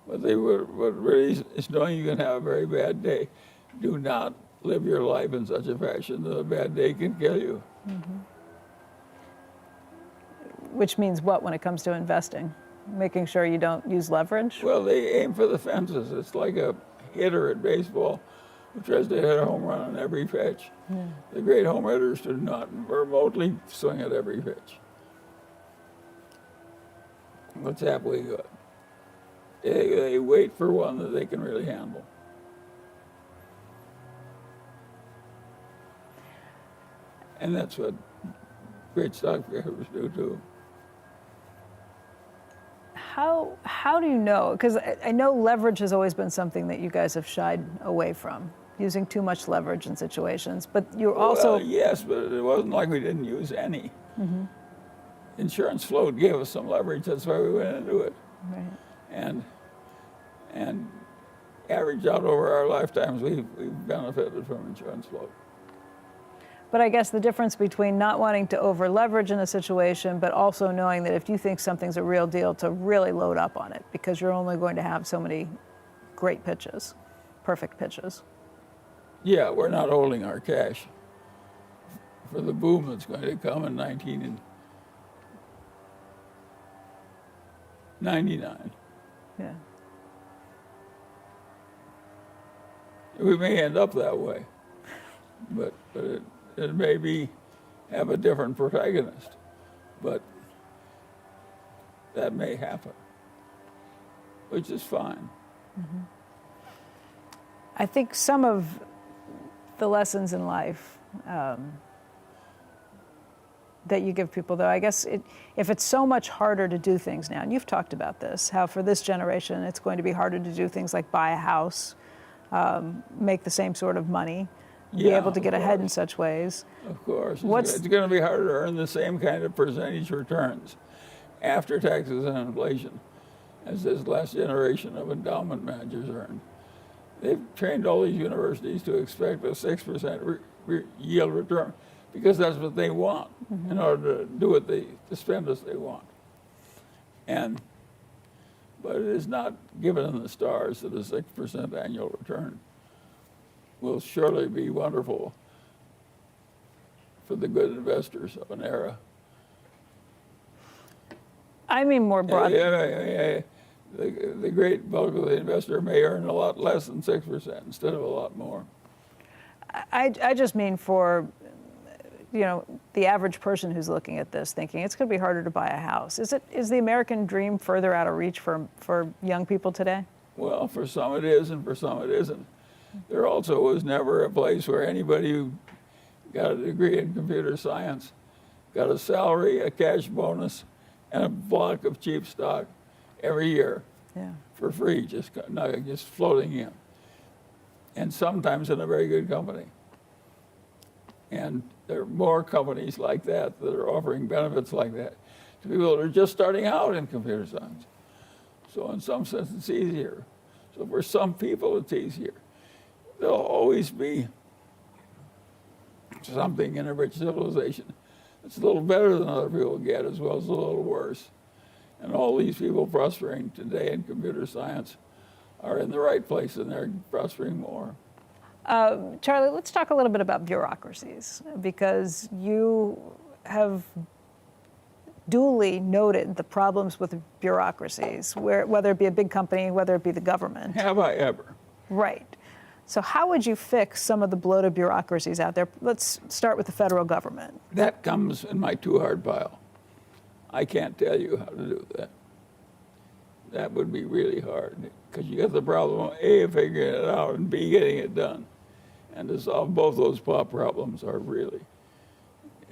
But what really is knowing you can have a very bad day. Do not live your life in such a fashion that a bad day can kill you. Mm-hmm. Which means what when it comes to investing? Making sure you don't use leverage? Well, they aim for the fences. It's like a hitter at baseball who tries to hit a home run on every pitch. Yeah. The great home hitters do not remotely swing at every pitch. That's halfway good. They wait for one that they can really handle. And that's what great stock pickers do too. How do you know? Because I know leverage has always been something that you guys have shied away from, using too much leverage in situations. But you're also... Well, yes, but it wasn't like we didn't use any. Mm-hmm. Insurance float gave us some leverage. That's why we went into it. Right. And averaged out over our lifetimes, we've benefited from insurance float. But I guess the difference between not wanting to over leverage in a situation, but also knowing that if you think something's a real deal, to really load up on it, because you're only going to have so many great pitches, perfect pitches. Yeah, we're not holding our cash for the boom that's going to come in 1999. Yeah. We may end up that way, but it may have a different protagonist, but that may happen, which is fine. Mm-hmm. I think some of the lessons in life that you give people, though, I guess if it's so much harder to do things now, and you've talked about this, how for this generation it's going to be harder to do things like buy a house, make the same sort of money, be able to get ahead in such ways. Of course. It's going to be harder to earn the same kind of percentage returns after taxes and inflation as this last generation of endowment managers earned. They've trained all these universities to expect a 6% yield return because that's what they want in order to do what to spend as they want. But it is not given in the stars that a 6% annual return will surely be wonderful for the good investors of an era. I mean more broadly. The great bulk of the investor may earn a lot less than 6% instead of a lot more. I just mean for, the average person who's looking at this thinking it's going to be harder to buy a house. Is the American dream further out of reach for young people today? Well, for some it is and for some it isn't. There also was never a place where anybody who got a degree in computer science got a salary, a cash bonus, and a block of cheap stock every year for free, just floating in. And sometimes in a very good company. And there are more companies like that are offering benefits like that to people that are just starting out in computer science. So in some sense, it's easier. So for some people, it's easier. There'll always be something in a rich civilization that's a little better than other people get, as well as a little worse. And all these people prospering today in computer science are in the right place, and they're prospering more. Charlie, let's talk a little bit about bureaucracies, because you have duly noted the problems with bureaucracies, whether it be a big company, whether it be the government. Have I ever? Right. So how would you fix some of the bloated bureaucracies out there? Let's start with the federal government. That comes in my too hard pile. I can't tell you how to do that. That would be really hard, because you got the problem of A, figuring it out, and B, getting it done. And to solve both those problems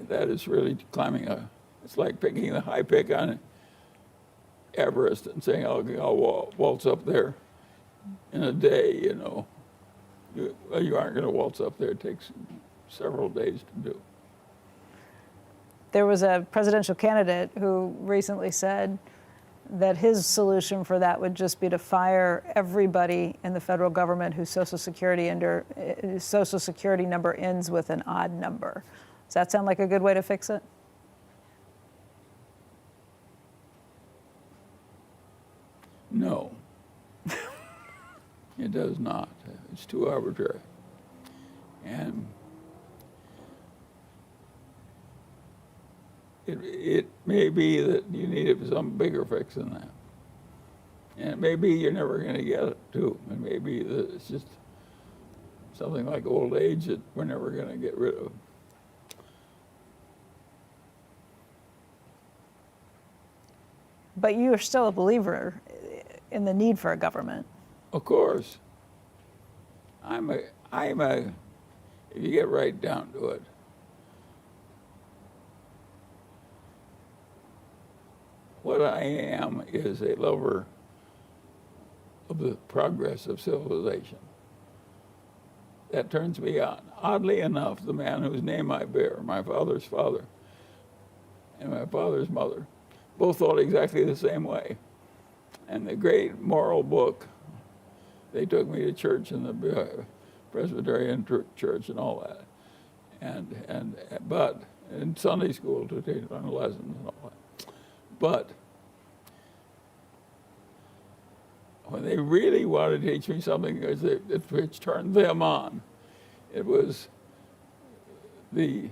that is really climbing it's like picking the high peak on Everest and saying, I'll waltz up there in a day, You aren't going to waltz up there. It takes several days to do. There was a presidential candidate who recently said that his solution for that would just be to fire everybody in the federal government whose Social Security number ends with an odd number. Does that sound like a good way to fix it? No. It does not. It's too arbitrary. And it may be that you need some bigger fix than that. And it may be you're never going to get it, too. It may be that it's just something like old age that we're never going to get rid of. But you are still a believer in the need for a government. Of course. If you get right down to it, what I am is a lover of the progress of civilization. That turns me on. Oddly enough, the man whose name I bear, my father's father and my father's mother, both thought exactly the same way. And the great moral book, they took me to church in the Presbyterian church and all that, but in Sunday school to take on lessons and all that. But when they really wanted to teach me something which turned them on, it was the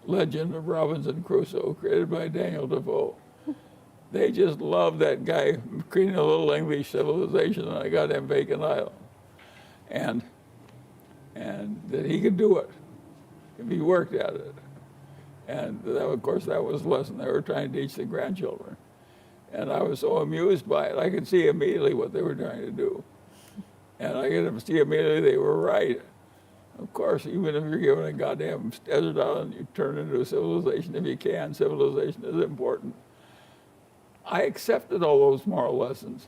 legend of Robinson Crusoe, created by Daniel Defoe. They just loved that guy creating a little English civilization on a goddamn vacant island. And that he could do it if he worked at it. And that, of course, that was the lesson they were trying to teach the grandchildren. And I was so amused by it. I could see immediately what they were trying to do. And I could see immediately they were right. Of course, even if you're given a goddamn desert island, you turn it into a civilization if you can. Civilization is important. I accepted all those moral lessons.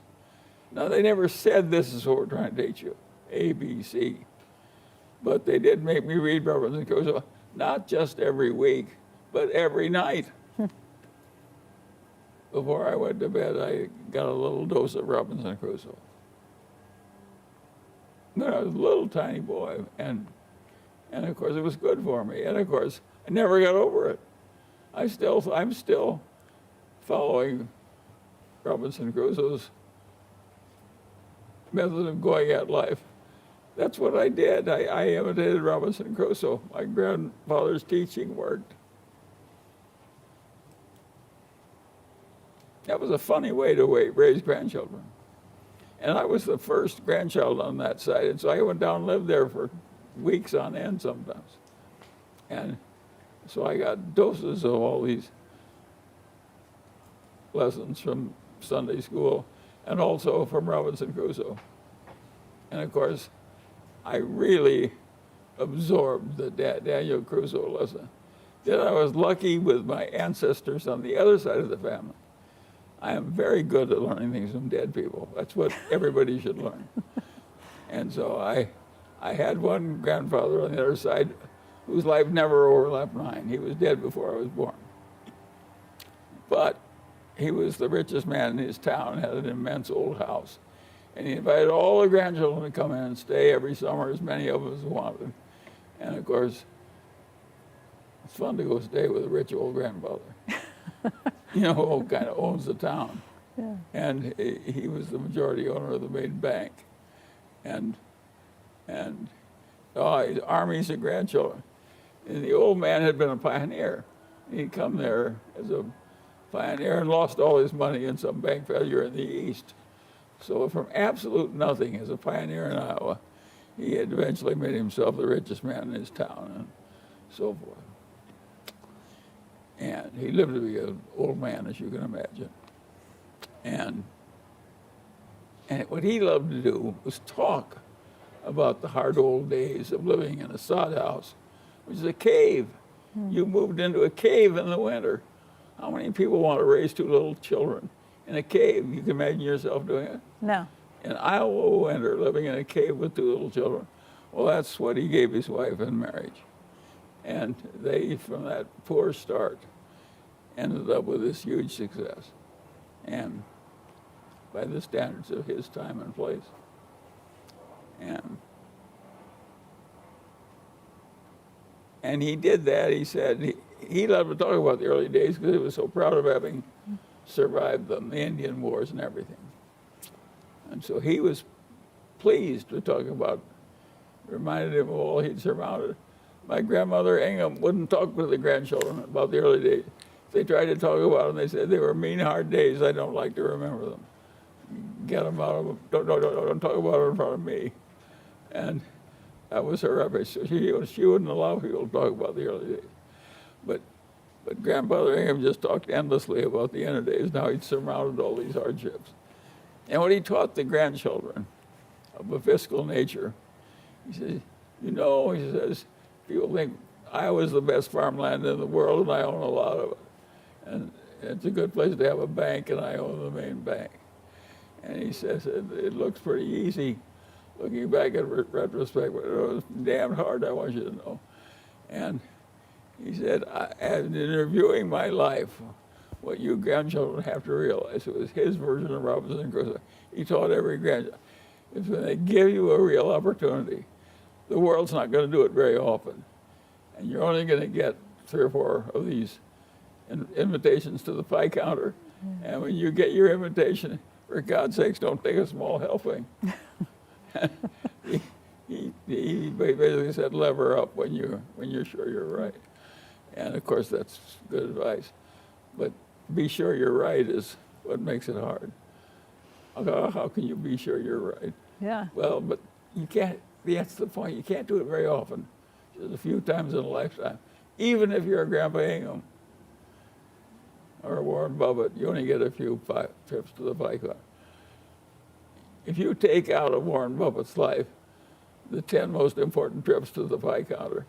Now, they never said this is what we're trying to teach you, A, B, C. But they did make me read Robinson Crusoe, not just every week, but every night. Before I went to bed, I got a little dose of Robinson Crusoe. When I was a little tiny boy, and of course it was good for me. And of course, I never got over it. I'm still following Robinson Crusoe's method of going at life. That's what I did. I imitated Robinson Crusoe. My grandfather's teaching worked. That was a funny way to raise grandchildren. And I was the first grandchild on that side, and so I went down and lived there for weeks on end sometimes. And so I got doses of all these lessons from Sunday school and also from Robinson Crusoe. And of course, I really absorbed the Daniel Crusoe lesson. Then I was lucky with my ancestors on the other side of the family. I am very good at learning things from dead people. That's what everybody should learn. And so I had one grandfather on the other side whose life never overlapped mine. He was dead before I was born. But he was the richest man in his town, had an immense old house. And he invited all the grandchildren to come in and stay every summer, as many of us wanted. And of course, it's fun to go stay with a rich old grandfather. You know, who kind of owns the town. Yeah. And he was the majority owner of the main bank. And armies of grandchildren. And the old man had been a pioneer. He'd come there as a pioneer and lost all his money in some bank failure in the East. So from absolute nothing as a pioneer in Iowa, he had eventually made himself the richest man in his town and so forth. And he lived to be an old man, as you can imagine. And what he loved to do was talk about the hard old days of living in a sod house, which is a cave. You moved into a cave in the winter. How many people want to raise two little children in a cave? You can imagine yourself doing it? No. In Iowa winter, living in a cave with two little children. Well, that's what he gave his wife in marriage. And they, from that poor start, ended up with this huge success. And by the standards of his time and place. And he did that. He said he loved to talk about the early days because he was so proud of having survived them, the Indian Wars and everything. And so he was pleased to talk about reminded him of all he'd surmounted. My grandmother Ingham wouldn't talk with the grandchildren about the early days. They tried to talk about them. They said they were mean, hard days. I don't like to remember them. Get them out of them. Don't talk about it in front of me. And that was her rubbish. So she wouldn't allow people to talk about the early days. But Grandfather Ingham just talked endlessly about the end of days, and how he'd surmounted all these hardships. And when he taught the grandchildren of a fiscal nature, he says, he says, people think Iowa's the best farmland in the world, and I own a lot of it. And it's a good place to have a bank, and I own the main bank. And he says, it looks pretty easy looking back in retrospect, but it was damn hard, I want you to know. And he said, in reviewing my life, what you grandchildren have to realize, it was his version of Robinson Crusoe. He taught every grandchild, is when they give you a real opportunity, the world's not going to do it very often. And you're only going to get 3 or 4 of these invitations to the pie counter. Mm-hmm. And when you get your invitation, for God's sakes, don't take a small helping. he basically said, lever up when you're sure you're right. And of course, that's good advice. But be sure you're right is what makes it hard. How can you be sure you're right? Yeah. Well, but you can't, that's the point. You can't do it very often. Just a few times in a lifetime. Even if you're a Grandpa Ingham or a Warren Buffett, you only get a few trips to the pie counter. If you take out of Warren Buffett's life the 10 most important trips to the pie counter,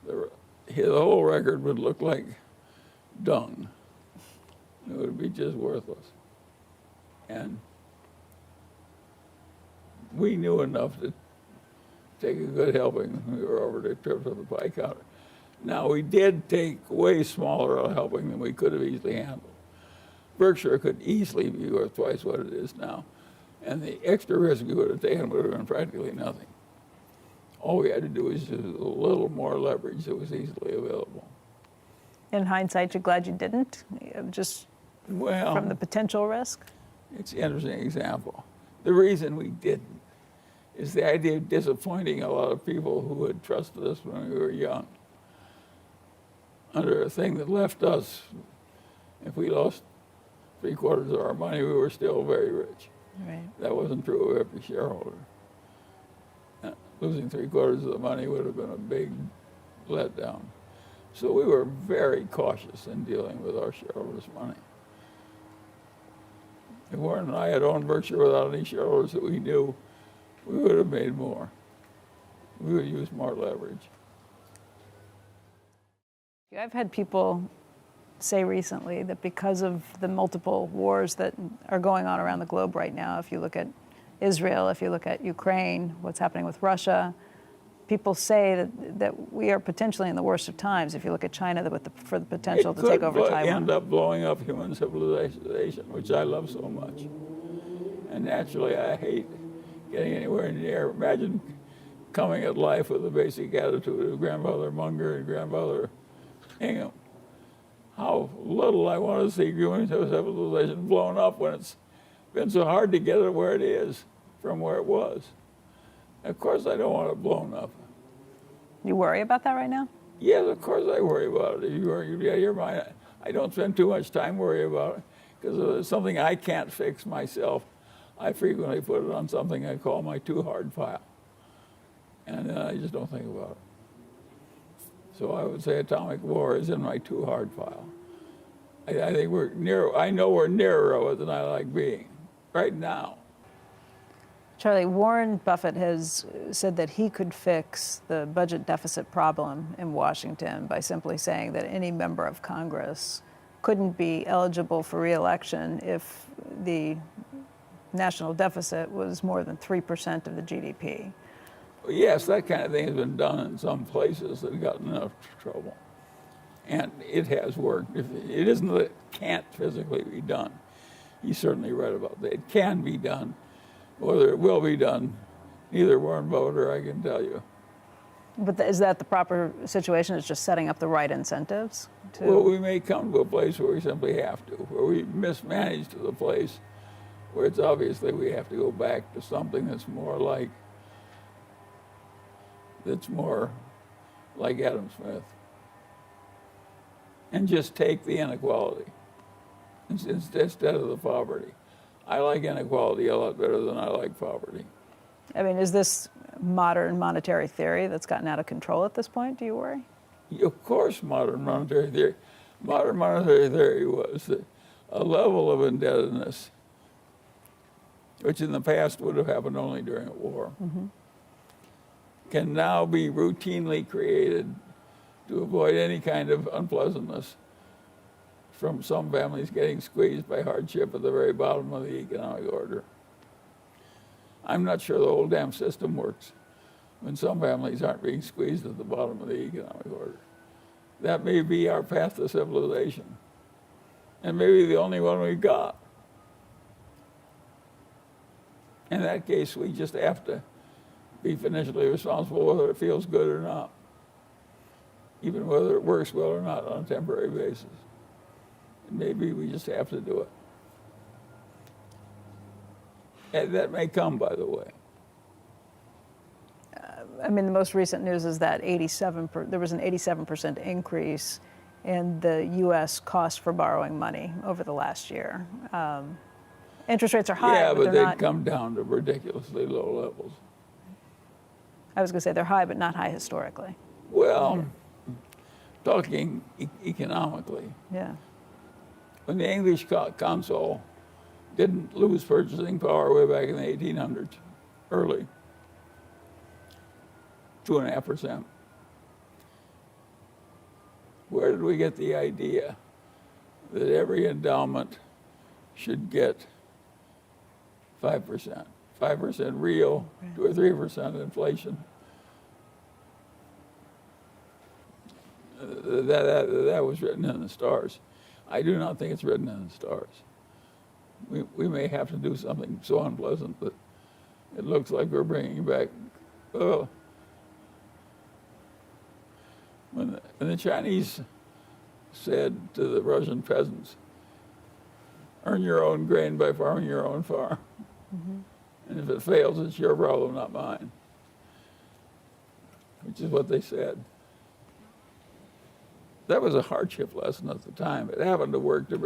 the whole record would look like dung. It would be just worthless. And we knew enough to take a good helping when we were over the trip to the pie counter. Now, we did take way smaller a helping than we could have easily handled. Berkshire could easily be worth twice what it is now, and the extra risk we would have taken would have been practically nothing. All we had to do was use a little more leverage that was easily available. In hindsight, you're glad you didn't? Just from the potential risk? It's an interesting example. The reason we didn't is the idea of disappointing a lot of people who had trusted us when we were young under a thing that left us, if we lost 3/4 of our money, we were still very rich. Right. That wasn't true of every shareholder. Losing 3/4 of the money would have been a big letdown. So we were very cautious in dealing with our shareholders' money. If Warren and I had owned Berkshire without any shareholders that we knew, we would have made more. We would use more leverage. I've had people say recently that because of the multiple wars that are going on around the globe right now, if you look at Israel, if you look at Ukraine, what's happening with Russia, people say that we are potentially in the worst of times. If you look at China, for the potential to take over Taiwan. It could end up blowing up human civilization, which I love so much. And naturally, I hate getting anywhere near. Imagine coming at life with the basic attitude of Grandfather Munger and Grandfather Ingham. How little I want to see human civilization blown up when it's been so hard to get it where it is from where it was. Of course, I don't want it blown up. You worry about that right now? Yes, of course I worry about it. Your mind. I don't spend too much time worrying about it because if it's something I can't fix myself, I frequently put it on something I call my too hard file. And then I just don't think about it. So I would say atomic war is in my too hard file. I think we're near. I know we're nearer of it than I like being right now. Charlie, Warren Buffett has said that he could fix the budget deficit problem in Washington by simply saying that any member of Congress couldn't be eligible for re-election if the national deficit was more than 3% of the GDP. Yes, that kind of thing has been done in some places that have gotten enough trouble. And it has worked. It isn't that it can't physically be done. He's certainly right about that. It can be done. Whether it will be done, neither Warren Buffett or I can tell you. But is that the proper situation? It's just setting up the right incentives? Well, we may come to a place where we simply have to, where we mismanage to the place where it's obviously we have to go back to something that's more like that's more like Adam Smith. And just take the inequality instead of the poverty. I like inequality a lot better than I like poverty. I mean, is this modern monetary theory that's gotten out of control at this point, do you worry? Of course, modern monetary theory was a level of indebtedness, which in the past would have happened only during a war, can now be routinely created to avoid any kind of unpleasantness from some families getting squeezed by hardship at the very bottom of the economic order. I'm not sure the whole damn system works when some families aren't being squeezed at the bottom of the economic order. That may be our path to civilization, and maybe the only one we've got. In that case, we just have to be financially responsible whether it feels good or not, even whether it works well or not on a temporary basis. And maybe we just have to do it. And that may come, by the way. I mean, the most recent news is that there was an 87% increase in the U.S. cost for borrowing money over the last year. Interest rates are high, Yeah, but they've not, come down to ridiculously low levels. I was going to say they're high, but not high historically. Well, talking economically, Yeah. when the English console didn't lose purchasing power way back in the 1800s, early, 2.5%. Where did we get the idea that every endowment should get 5%? 5% real, 2 or 3% inflation. That was written in the stars. I do not think it's written in the stars. We may have to do something so unpleasant that it looks like we're bringing back. Well, when the Chinese said to the Russian peasants, "Earn your own grain by farming your own farm," and if it fails, it's your problem, not mine. Which is what they said. That was a hardship lesson at the time. It happened to work. It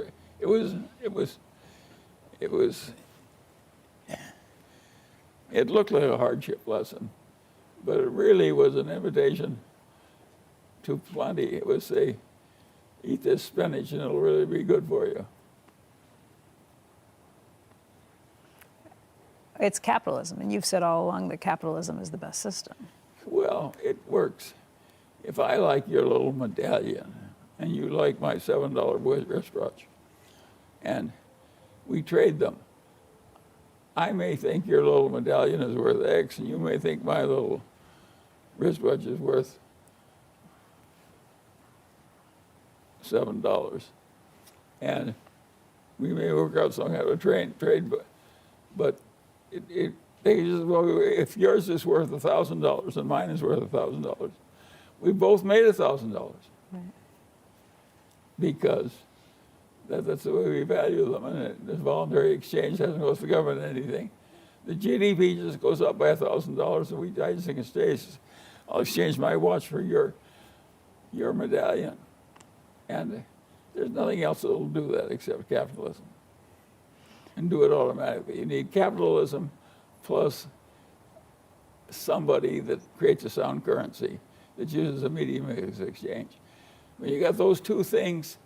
looked like a hardship lesson, but it really was an invitation to plenty. It was say, eat this spinach and it'll really be good for you. It's capitalism, and you've said all along that capitalism is the best system. Well, it works. If I like your little medallion and you like my $7 wristwatch, and we trade them, I may think your little medallion is worth X, and you may think my little wristwatch is worth $7. And we may work out some kind of a trade, but they just, well, if yours is worth $1,000 and mine is worth $1,000, we both made $1,000. Right. Because that's the way we value them, and this voluntary exchange doesn't cost the government anything. The GDP just goes up by $1,000, and I just think it stays. I'll exchange my watch for your medallion, and there's nothing else that will do that except capitalism, and do it automatically. You need capitalism plus somebody that creates a sound currency that uses a medium of exchange. When you got those two things,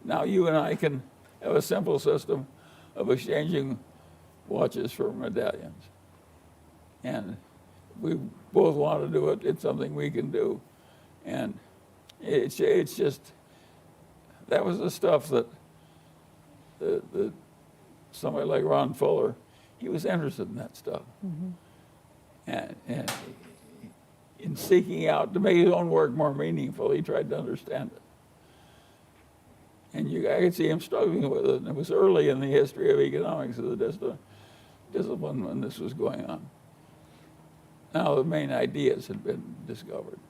now you and I can have a simple system of exchanging watches for medallions. And we both want to do it. It's something we can do. And it's just, that was the stuff that somebody like Ron Fuller, he was interested in that stuff. And in seeking out to make his own work more meaningful, he tried to understand it. And I could see him struggling with it. And it was early in the history of economics as a discipline when this was going on. Now the main ideas had been discovered.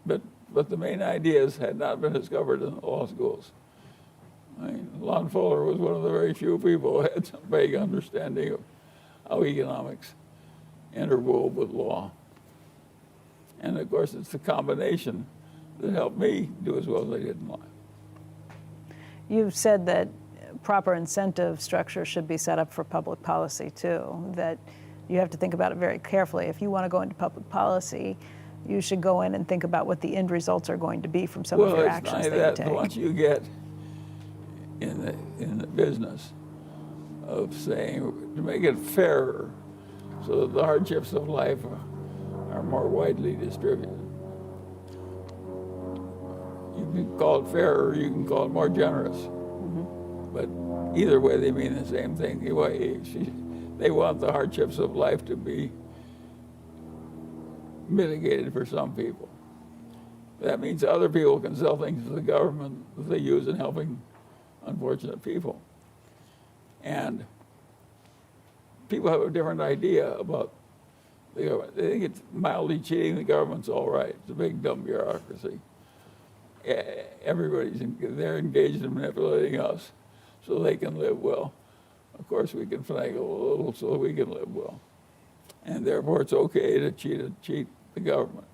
But the main ideas had not been discovered in the law schools. I mean, Lon Fuller was one of the very few people who had some vague understanding of how economics interwove with law. And of course, it's the combination that helped me do as well as I did in life. You've said that proper incentive structure should be set up for public policy too, that you have to think about it very carefully. If you want to go into public policy, you should go in and think about what the end results are going to be from some of your actions that you take. Once you get in the business of saying, to make it fairer, so that the hardships of life are more widely distributed. You can call it fairer, or you can call it more generous. Mm-hmm. But either way, they mean the same thing. They want the hardships of life to be mitigated for some people. That means other people can sell things to the government that they use in helping unfortunate people. And people have a different idea about the government. They think it's mildly cheating the government's all right. It's a big, dumb bureaucracy. They're engaged in manipulating us so they can live well. Of course, we can finagle a little so we can live well. And therefore, it's okay to cheat the government.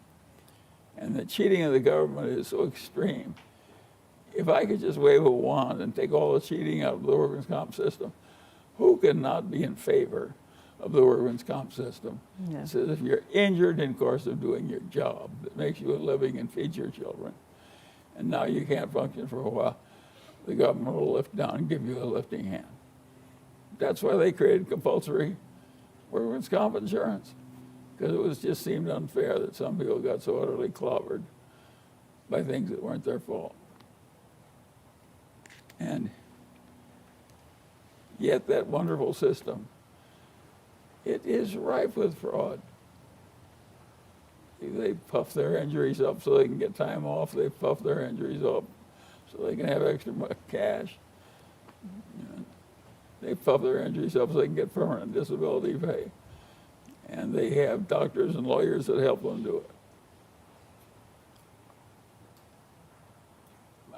And the cheating of the government is so extreme. If I could just wave a wand and take all the cheating out of the workman's comp system, who can not be in favor of the workman's comp system? Yeah. It says if you're injured in course of doing your job that makes you a living and feeds your children, and now you can't function for a while, the government will lift down and give you a lifting hand. That's why they created compulsory workman's comp insurance, because it just seemed unfair that some people got so utterly clobbered by things that weren't their fault. And yet that wonderful system, it is rife with fraud. They puff their injuries up so they can get time off. They puff their injuries up so they can have extra cash. They puff their injuries up so they can get permanent disability pay. And they have doctors and lawyers that help them do it.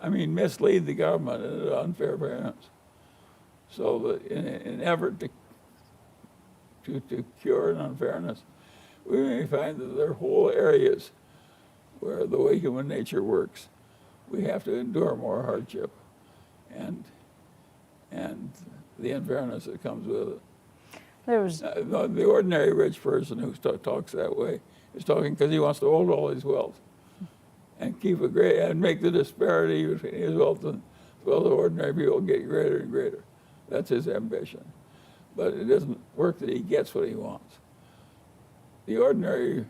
I mean, mislead the government in unfair fairness. So that in an effort to cure an unfairness, we may find that there are whole areas where the way human nature works, we have to endure more hardship and the unfairness that comes with it. The ordinary rich person who talks that way is talking because he wants to hold all his wealth and make the disparity between his wealth and the ordinary people get greater and greater. That's his ambition. But it doesn't work that he gets what he wants. The ordinary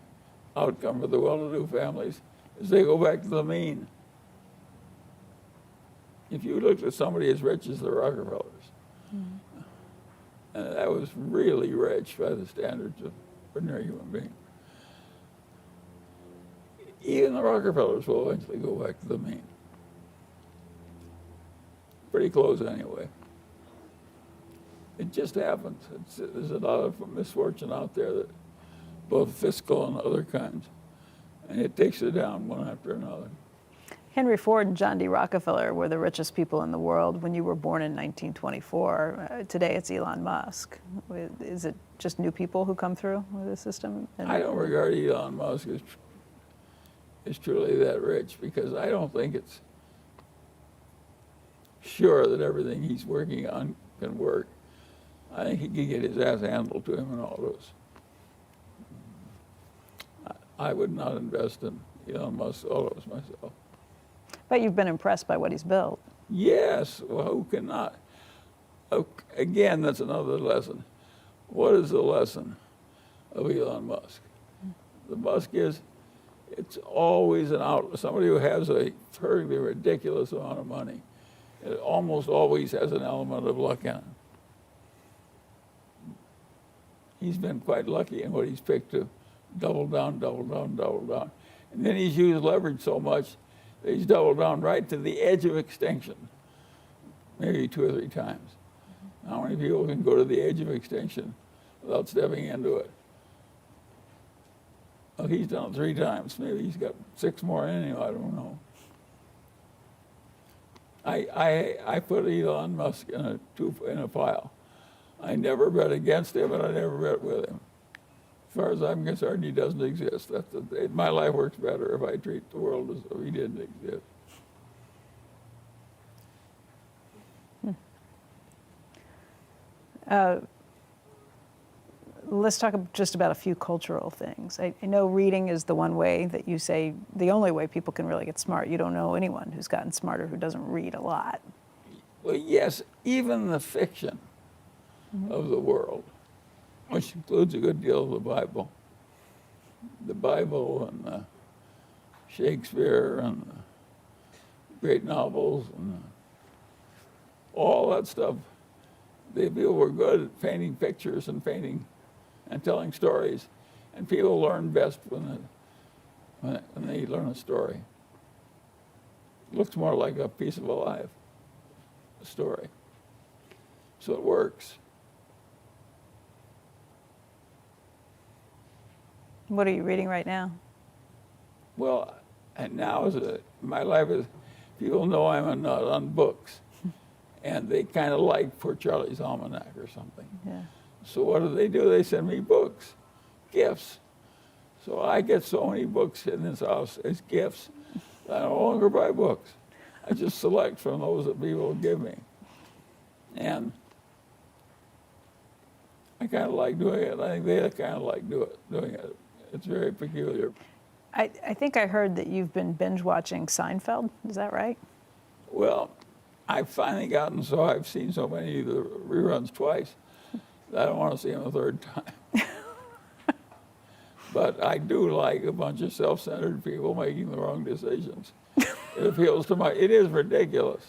outcome for the well-to-do families is they go back to the mean. If you looked at somebody as rich as the Rockefellers, and that was really rich by the standards of ordinary human beings, even the Rockefellers will eventually go back to the mean. Pretty close anyway. It just happens. There's a lot of misfortune out there, that both fiscal and other kinds, and it takes it down one after another. Henry Ford and John D. Rockefeller were the richest people in the world when you were born in 1924. Today it's Elon Musk. Is it just new people who come through with the system? I don't regard Elon Musk as truly that rich, because I don't think it's sure that everything he's working on can work. I think he can get his ass handled to him in all those. I would not invest in Elon Musk's autos myself. But you've been impressed by what he's built. Yes, well, who cannot? Again, that's another lesson. What is the lesson of Elon Musk? The Musk is, it's always somebody who has a perfectly ridiculous amount of money. It almost always has an element of luck in it. He's been quite lucky in what he's picked to double down, double down, double down. And then he's used leverage so much that he's doubled down right to the edge of extinction, maybe 2 or 3 times. How many people can go to the edge of extinction without stepping into it? Well, he's done it 3 times. Maybe he's got 6 more in him, I don't know. I put Elon Musk in a pile. I never bet against him, and I never bet with him. As far as I'm concerned, he doesn't exist. My life works better if I treat the world as though he didn't exist. Let's talk just about a few cultural things. I know reading is the one way that you say, the only way people can really get smart. You don't know anyone who's gotten smarter who doesn't read a lot. Well, yes, even the fiction of the world, which includes a good deal of the Bible and Shakespeare and the great novels and all that stuff. The people were good at painting pictures and painting and telling stories, and people learn best when they learn a story. It looks more like a piece of a life, a story. So it works. What are you reading right now? Well, and now my life is, people know I'm a nut on books, and they kind of like Poor Charlie's Almanac or something. Yeah. So what do? They send me books, gifts. So I get so many books in this house as gifts that I no longer buy books. I just select from those that people give me. And I kind of like doing it. I think they kind of like doing it. It's very peculiar. I think I heard that you've been binge watching Seinfeld. Is that right? Well, I've finally gotten so I've seen so many of the reruns twice that I don't want to see them a third time. But I do like a bunch of self-centered people making the wrong decisions. It appeals to it is ridiculous.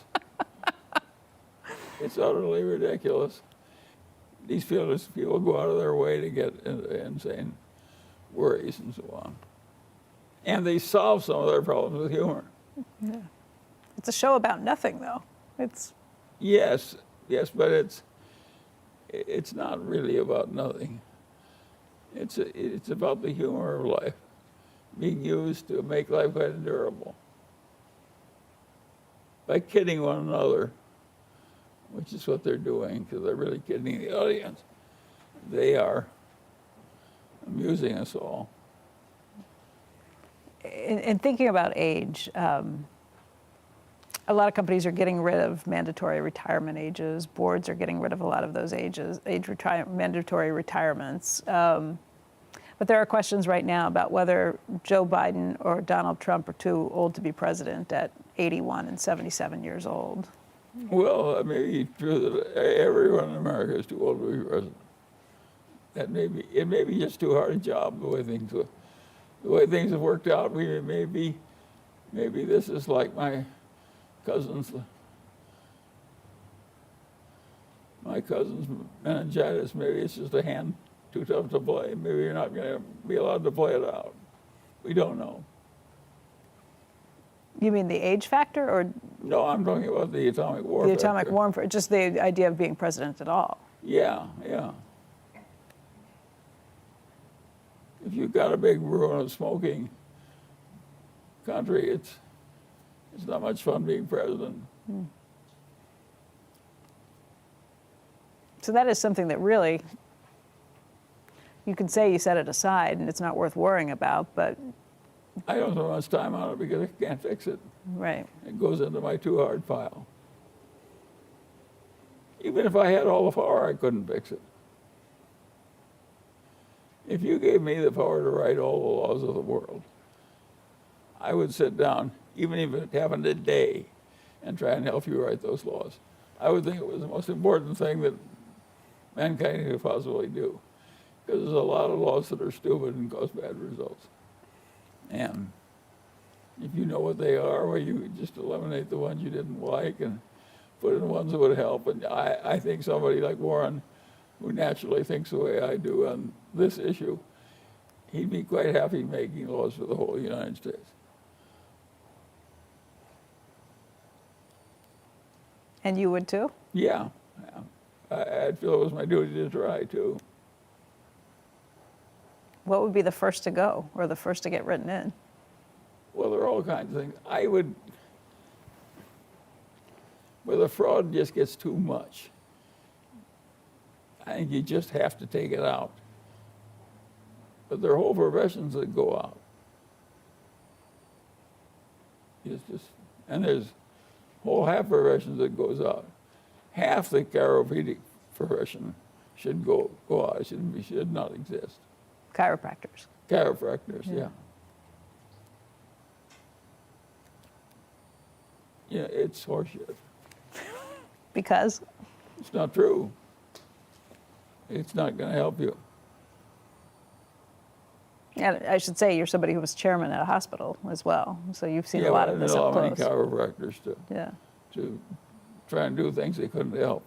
It's utterly ridiculous. These people go out of their way to get into insane worries and so on. And they solve some of their problems with humor. Yeah. It's a show about nothing, though. Yes, but it's not really about nothing. It's about the humor of life being used to make life endurable. By kidding one another, which is what they're doing, because they're really kidding the audience, they are amusing us all. In thinking about age, a lot of companies are getting rid of mandatory retirement ages. Boards are getting rid of a lot of those mandatory retirements. But there are questions right now about whether Joe Biden or Donald Trump are too old to be president at 81 and 77 years old. Well, it may be true that everyone in America is too old to be president. It may be just too hard a job the way things have worked out. Maybe this is like my cousin's meningitis. Maybe it's just a hand too tough to play. Maybe you're not going to be allowed to play it out. We don't know. You mean the age factor, or? No, I'm talking about the atomic war. The atomic war, just the idea of being president at all. Yeah. If you've got a big ruin of smoking country, it's not much fun being president. So that is something that really, you can say you set it aside and it's not worth worrying about, but. I don't spend much time on it because I can't fix it. Right. It goes into my too hard pile. Even if I had all the power, I couldn't fix it. If you gave me the power to write all the laws of the world, I would sit down, even if it happened today, and try and help you write those laws. I would think it was the most important thing that mankind could possibly do, because there's a lot of laws that are stupid and cause bad results. And if you know what they are, well, you could just eliminate the ones you didn't like and put in ones that would help. And I think somebody like Warren, who naturally thinks the way I do on this issue, he'd be quite happy making laws for the whole United States. And you would too? Yeah. I'd feel it was my duty to try too. What would be the first to go, or the first to get written in? Well, there are all kinds of things. Where the fraud just gets too much, I think you just have to take it out. But there are whole professions that go out. And there's whole half professions that goes out. Half the chiropractic profession should go out. Should not exist. Chiropractors. Chiropractors, yeah. Yeah, it's horseshit. Because? It's not true. It's not going to help you. And I should say you're somebody who was chairman at a hospital as well, so you've seen a lot of this up close. Yeah, chiropractors to try and do things they couldn't help.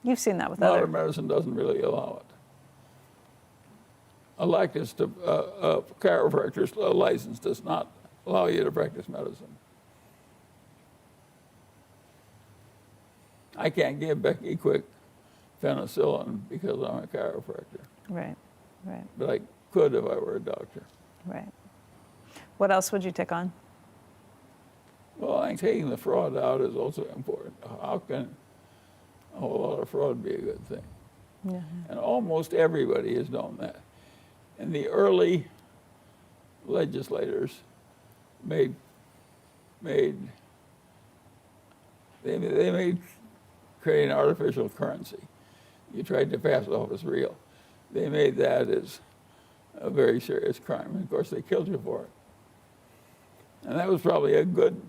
You've seen that with Modern medicine doesn't really allow it. A chiropractor's license does not allow you to practice medicine. I can't give Becky Quick penicillin because I'm a chiropractor. Right. But I could if I were a doctor. Right. What else would you take on? Well, I think taking the fraud out is also important. How can a whole lot of fraud be a good thing? Yeah. And almost everybody has known that. And the early legislators made creating artificial currency. You tried to pass it off as real. They made that as a very serious crime. And of course, they killed you for it. And that was probably a good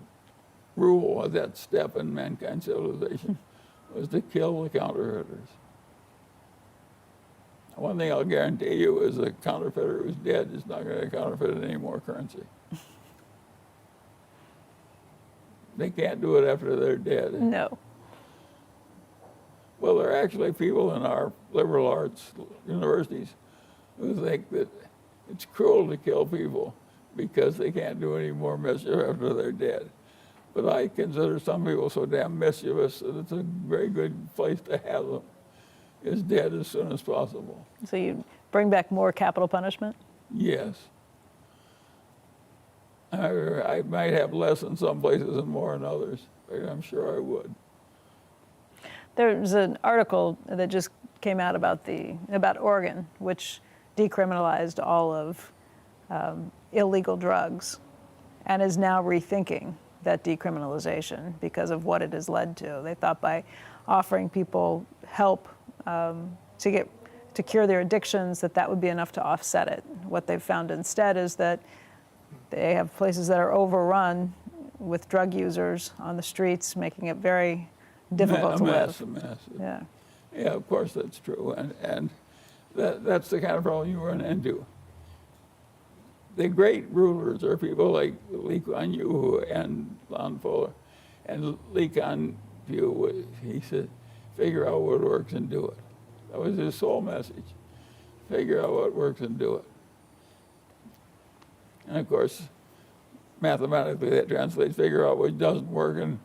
rule of that step in mankind's civilization, was to kill the counterfeiters. One thing I'll guarantee you is a counterfeiter who's dead is not going to counterfeit any more currency. They can't do it after they're dead. No. Well, there are actually people in our liberal arts universities who think that it's cruel to kill people because they can't do any more mischief after they're dead. But I consider some people so damn mischievous that it's a very good place to have them, is dead as soon as possible. So you bring back more capital punishment? Yes. I might have less in some places and more in others, but I'm sure I would. There's an article that just came out about Oregon, which decriminalized all of illegal drugs, and is now rethinking that decriminalization because of what it has led to. They thought by offering people help to cure their addictions, that would be enough to offset it. What they've found instead is that they have places that are overrun with drug users on the streets, making it very difficult to live. A mess. Yeah. Yeah, of course that's true, and that's the kind of problem you run into. The great rulers are people like Lee Kuan Yew and Lon Fuller. And Lee Kuan Yew, he said, figure out what works and do it. That was his sole message. Figure out what works and do it. And of course, mathematically that translates figure out what doesn't work and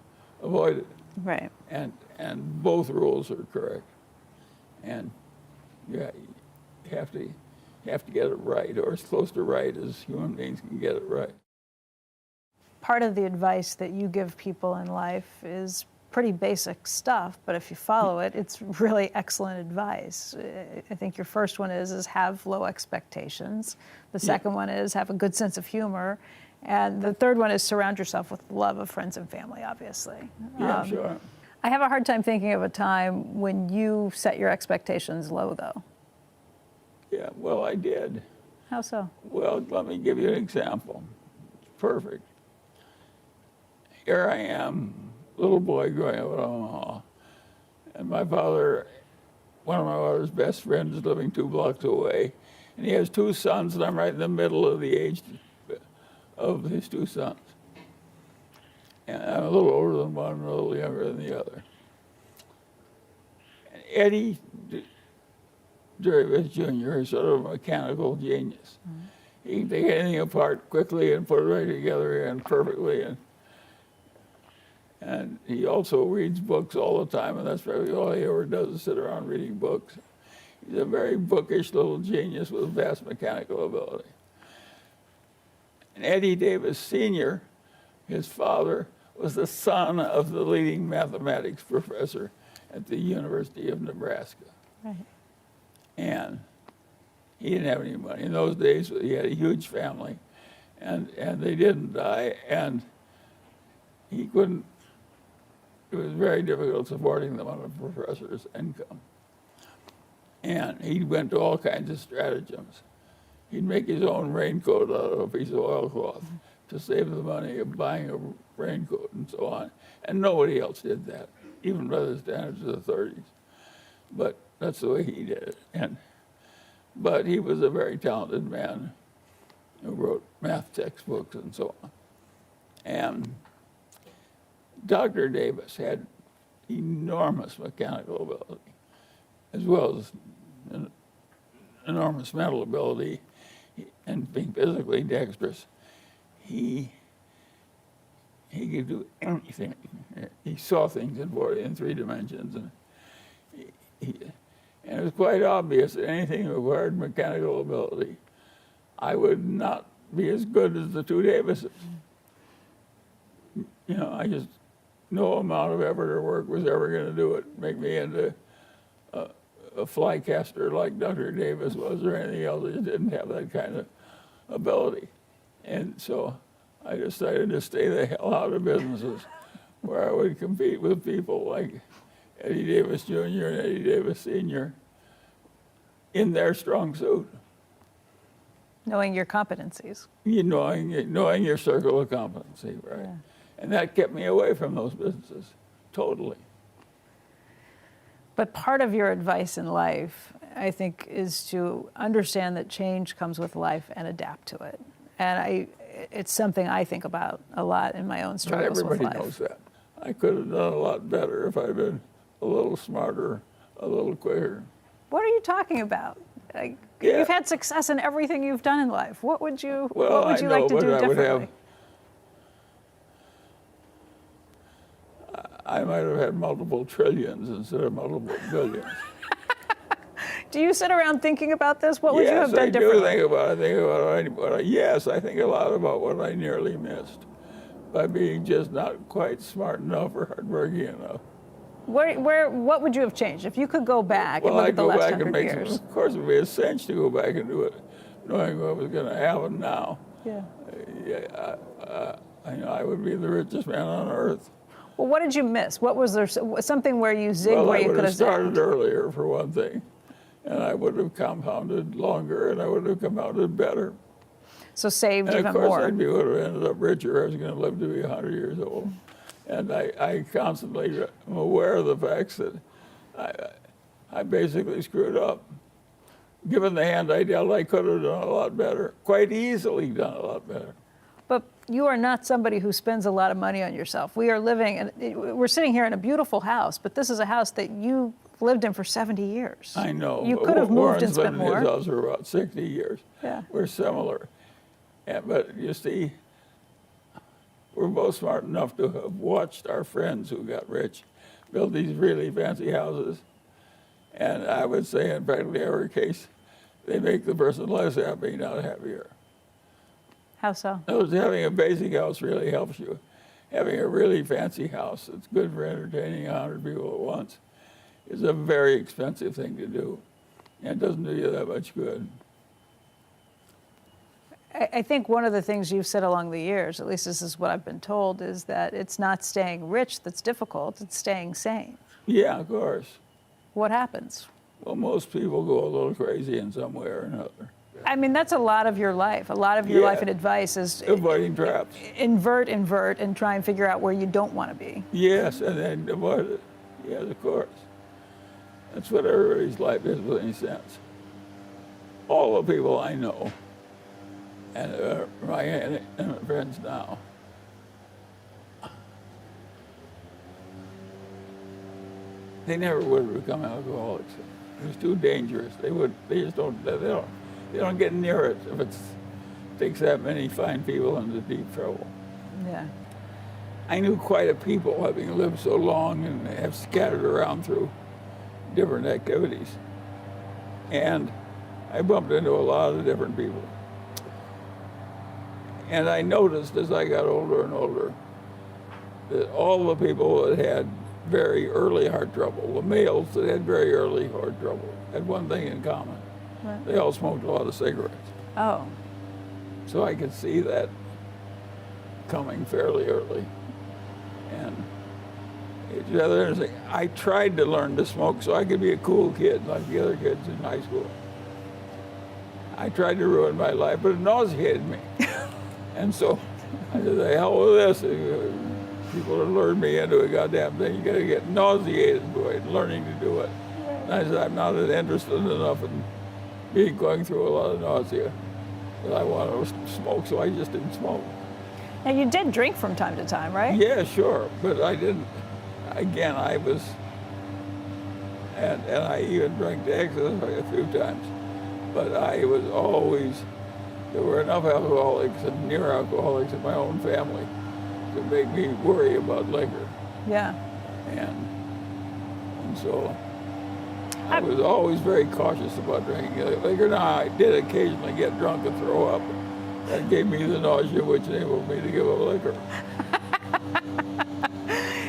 avoid it. Right. And both rules are correct. And you have to get it right, or as close to right as human beings can get it right. Part of the advice that you give people in life is pretty basic stuff, but if you follow it, it's really excellent advice. I think your first one is have low expectations. The second one is have a good sense of humor. And the third one is surround yourself with the love of friends and family, obviously. Yeah, sure. I have a hard time thinking of a time when you set your expectations low, though. Yeah, well, I did. How so? Well, let me give you an example. It's perfect. Here I am, little boy growing up in Omaha, and my father, one of my father's best friends, is living 2 blocks away, and he has 2 sons, and I'm right in the middle of the age of his 2 sons. And I'm a little older than one, a little younger than the other. And Eddie Jervis Jr. is sort of a mechanical genius. Mm-hmm. He can take anything apart quickly and put it right together and perfectly. And he also reads books all the time, and that's probably all he ever does is sit around reading books. He's a very bookish little genius with vast mechanical ability. And Eddie Davis Sr., his father, was the son of the leading mathematics professor at the University of Nebraska. Right. And He didn't have any money. In those days, he had a huge family, and they didn't die, and he couldn't, it was very difficult supporting them on a professor's income. And he went to all kinds of stratagems. He'd make his own raincoat out of a piece of oilcloth to save the money of buying a raincoat and so on. And nobody else did that, even by the standards of the 30s. But that's the way he did it. But he was a very talented man who wrote math textbooks and so on. And Dr. Davis had enormous mechanical ability, as well as enormous mental ability, and being physically dexterous. He could do anything. He saw things in 3 dimensions, and and it was quite obvious that anything that required mechanical ability, I would not be as good as the 2 Davises. You know, I just, no amount of effort or work was ever going to do it, make me into a fly caster like Dr. Davis was or anything else. I just didn't have that kind of ability. And so I decided to stay the hell out of businesses where I would compete with people like Eddie Davis Jr. and Eddie Davis Sr. in their strong suit. Knowing your competencies. Knowing your circle of competency, right? Yeah. And that kept me away from those businesses, totally. But part of your advice in life, I think, is to understand that change comes with life and adapt to it. And it's something I think about a lot in my own struggles with life. Everybody knows that. I could have done a lot better if I'd been a little smarter, a little quicker. What are you talking about? You've had success in everything you've done in life. What would you like to do differently? I might have had multiple trillions instead of multiple billions. Do you sit around thinking about this? What would you have done differently? Yes, I do think about it. Yes, I think a lot about what I nearly missed by being just not quite smart enough or hardworking enough. What would you have changed if you could go back and look at the last 100 years? Of course, it would be a cinch to go back and do it, knowing what was going to happen now. Yeah. I would be the richest man on earth. Well, what did you miss? What was there something where you zigged where you could have started earlier, for one thing, and I would have compounded longer, and I would have compounded better. So saved even more. And of course, I would have ended up richer. I was going to live to be 100 years old. And I constantly am aware of the facts that I basically screwed up. Given the hand I dealt, I could have done a lot better, quite easily done a lot better. But you are not somebody who spends a lot of money on yourself. We're sitting here in a beautiful house, but this is a house that you lived in for 70 years. I know. You could have moved and spent more. Warren's lived in his house for about 60 years. Yeah. We're similar. But you see, we're both smart enough to have watched our friends who got rich build these really fancy houses. And I would say in practically every case, they make the person less happy, not happier. How so? Having a basic house really helps you. Having a really fancy house that's good for entertaining 100 people at once is a very expensive thing to do. And it doesn't do you that much good. I think one of the things you've said along the years, at least this is what I've been told, is that it's not staying rich that's difficult, it's staying sane. Yeah, of course. What happens? Well, most people go a little crazy in some way or another. I mean, that's a lot of your life. A lot of your life and advice is avoiding traps. Invert, and try and figure out where you don't want to be. Yes, and then avoid it. Yes, of course. That's what everybody's life is with any sense. All the people I know, and my intimate friends now, they never would have become alcoholics. It was too dangerous. They don't get near it if it takes that many fine people into deep trouble. Yeah. I knew quite a people, having lived so long and have scattered around through different activities. And I bumped into a lot of different people. And I noticed as I got older and older that all the people that had very early heart trouble, the males that had very early heart trouble, had one thing in common. Right. They all smoked a lot of cigarettes. Oh. So I could see that coming fairly early. And it's rather interesting. I tried to learn to smoke so I could be a cool kid like the other kids in high school. I tried to ruin my life, but it nauseated me. And so I said, the hell with this. People have lured me into a goddamn thing. You gotta get nauseated by learning to do it. And I said, I'm not interested enough in going through a lot of nausea. But I want to smoke, so I just didn't smoke. Now, you did drink from time to time, right? Yeah, sure, but I didn't. Again, I was, and I even drank to excess a few times, but I was always, there were enough alcoholics and near alcoholics in my own family to make me worry about liquor. Yeah. And so I was always very cautious about drinking liquor. Now, I did occasionally get drunk and throw up. That gave me the nausea, which enabled me to give up liquor.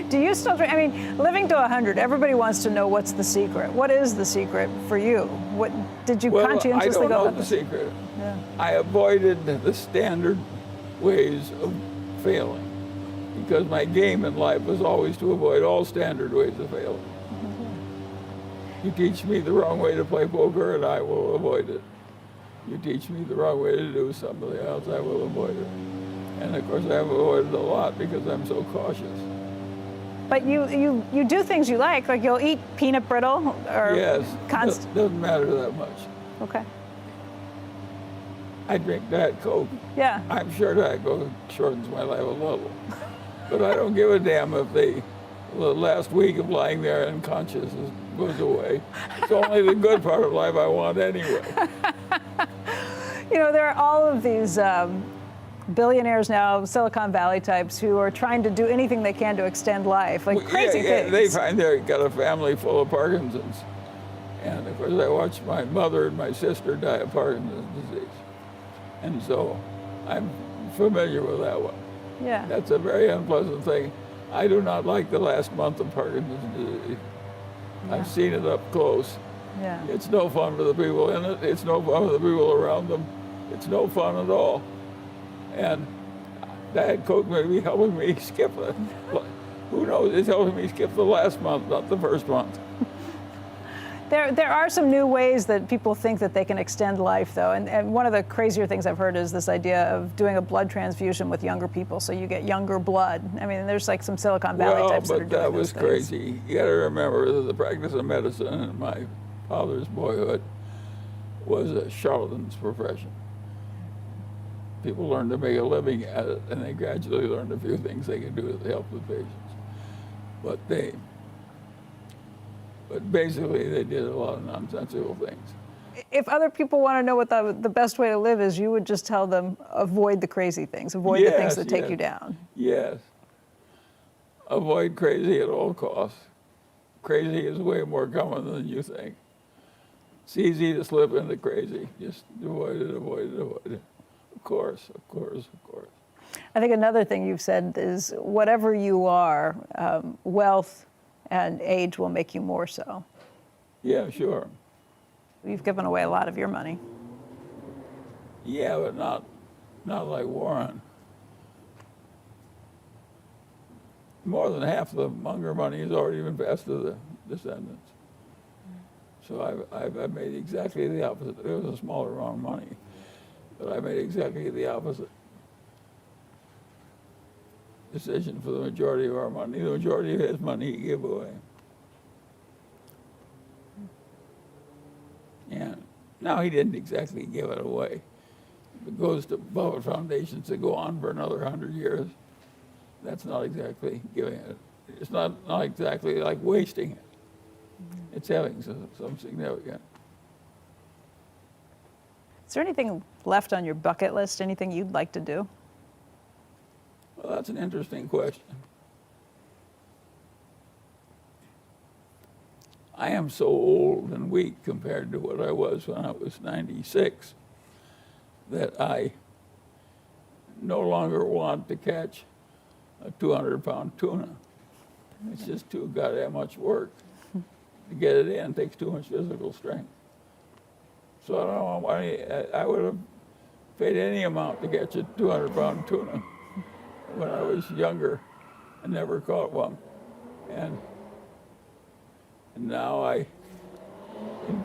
Do you still drink? I mean, living to 100, everybody wants to know what's the secret. What is the secret for you? What did you conscientiously I don't know the secret. Yeah. I avoided the standard ways of failing because my game in life was always to avoid all standard ways of failing. Mm-hmm. You teach me the wrong way to play poker and I will avoid it. You teach me the wrong way to do something else, I will avoid it. And of course I have avoided a lot because I'm so cautious. But you do things you like you'll eat peanut brittle or yes, doesn't matter that much. Okay. I drink Diet Coke. Yeah. I'm sure Diet Coke shortens my life a little. But I don't give a damn if the last week of lying there unconscious goes away. It's only the good part of life I want anyway. You know, there are all of these billionaires now, Silicon Valley types, who are trying to do anything they can to extend life, crazy things. They find they've got a family full of Parkinson's. And of course I watched my mother and my sister die of Parkinson's disease. And so I'm familiar with that one. Yeah. That's a very unpleasant thing. I do not like the last month of Parkinson's disease. Yeah. I've seen it up close. Yeah. It's no fun for the people in it. It's no fun for the people around them. It's no fun at all. And Diet Coke may be helping me skip it. Who knows? It's helping me skip the last month, not the first month. There are some new ways that people think that they can extend life, though. And one of the crazier things I've heard is this idea of doing a blood transfusion with younger people, so you get younger blood. I mean, there's some Silicon Valley types that are doing that was those things. crazy. You got to remember that the practice of medicine in my father's boyhood was a charlatan's profession. People learned to make a living at it, and they gradually learned a few things they could do to help the patients. But basically, they did a lot of nonsensical things. If other people want to know what the best way to live is, you would just tell them, avoid the crazy things, avoid the things that take you down. Yes. Avoid crazy at all costs. Crazy is way more common than you think. It's easy to slip into crazy. Just avoid it, avoid it, avoid it. Of course. I think another thing you've said is whatever you are, wealth and age will make you more so. Yeah, sure. You've given away a lot of your money. Yeah, but not like Warren. More than half of the Munger money has already been passed to the descendants. So I've made exactly the opposite. It was a smaller amount of money, but I made exactly the opposite decision for the majority of our money. The majority of his money he gave away. And now he didn't exactly give it away. It goes to Buffett foundations to go on for another 100 years. That's not exactly giving it. It's not exactly like wasting it. It's having some significance. Is there anything left on your bucket list, anything you'd like to do? Well, that's an interesting question. I am so old and weak compared to what I was when I was 96 that I no longer want to catch a 200-pound tuna. It's just too goddamn much work. To get it in takes too much physical strength. So I don't know why I would have paid any amount to get you 200-pound tuna when I was younger and never caught one. And now if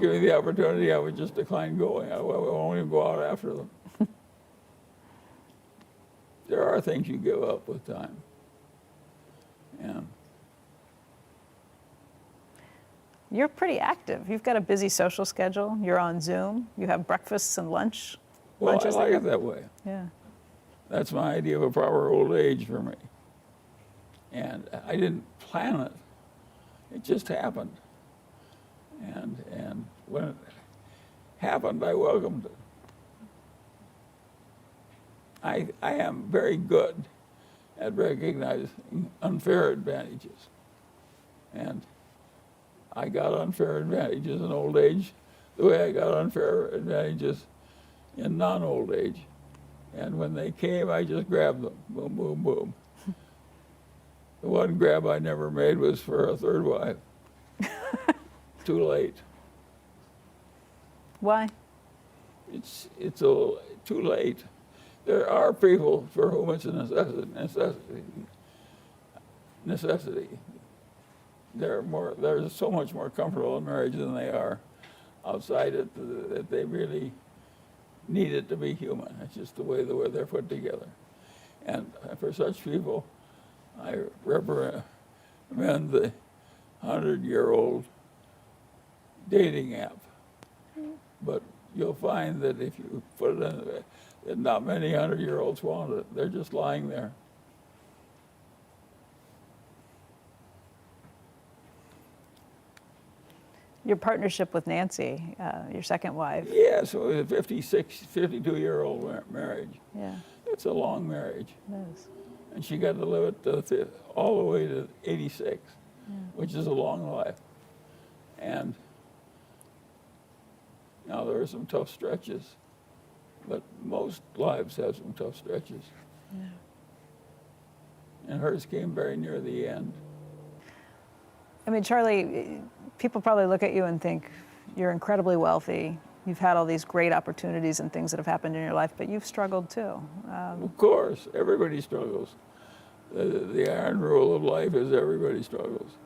given the opportunity, I would just decline going. I won't even go out after them. There are things you give up with time. And you're pretty active. You've got a busy social schedule. You're on Zoom. You have breakfasts and lunches. I like it that way. Yeah. That's my idea of a proper old age for me. And I didn't plan it. It just happened. And when it happened, I welcomed it. I am very good at recognizing unfair advantages. And I got unfair advantages in old age the way I got unfair advantages in non-old age. And when they came, I just grabbed them. Boom, boom, boom. The one grab I never made was for a third wife. Too late. Why? It's a little too late. There are people for whom it's a necessity. They're so much more comfortable in marriage than they are outside it, that they really need it to be human. It's just the way they're put together. And for such people, I recommend the 100-year-old dating app. But you'll find that if you put it in there, that not many 100-year-olds want it. They're just lying there. Your partnership with Nancy, your second wife. Yeah, so it was a 52-year-old marriage. Yeah. It's a long marriage. It is. And she got to live it all the way to 86, which is a long life. And now there are some tough stretches, but most lives have some tough stretches. Yeah. And hers came very near the end. I mean, Charlie, people probably look at you and think you're incredibly wealthy. You've had all these great opportunities and things that have happened in your life, but you've struggled too. Of course, everybody struggles. The iron rule of life is everybody struggles.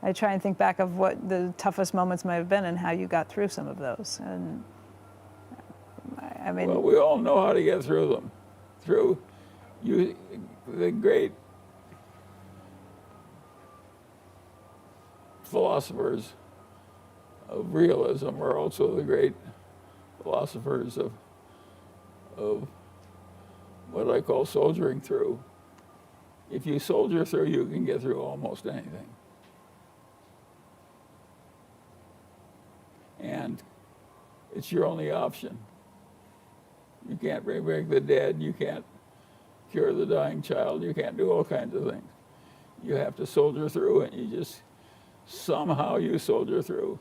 I try and think back of what the toughest moments might have been and how you got through some of those. And I mean, well, we all know how to get through them. The great philosophers of realism are also the great philosophers of what I call soldiering through. If you soldier through, you can get through almost anything. And it's your only option. You can't bring back the dead, you can't cure the dying child, you can't do all kinds of things. You have to soldier through, and you just somehow you soldier through.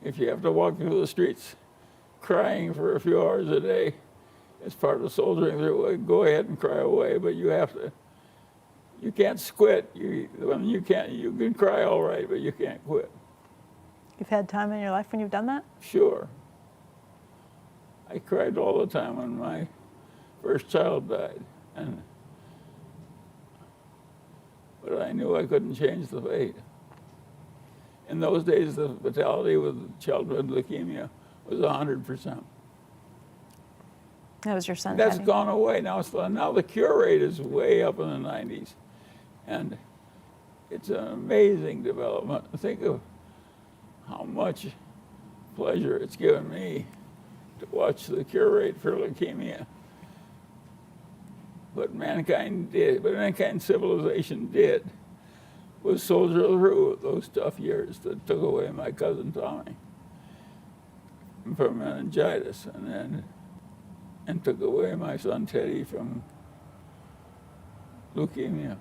If you have to walk through the streets crying for a few hours a day, it's part of soldiering through. Go ahead and cry away, but you can't quit. You can cry all right, but you can't quit. you've had time in your life when you've done that? Sure. I cried all the time when my first child died, but I knew I couldn't change the fate. In those days, the fatality with childhood leukemia was 100%. That was your son. That's Penny. gone away now. Now the cure rate is way up in the 90s, and it's an amazing development. Think of how much pleasure it's given me to watch the cure rate for leukemia. What mankind civilization did was soldier through those tough years that took away my cousin Tommy from meningitis, and took away my son Teddy from leukemia.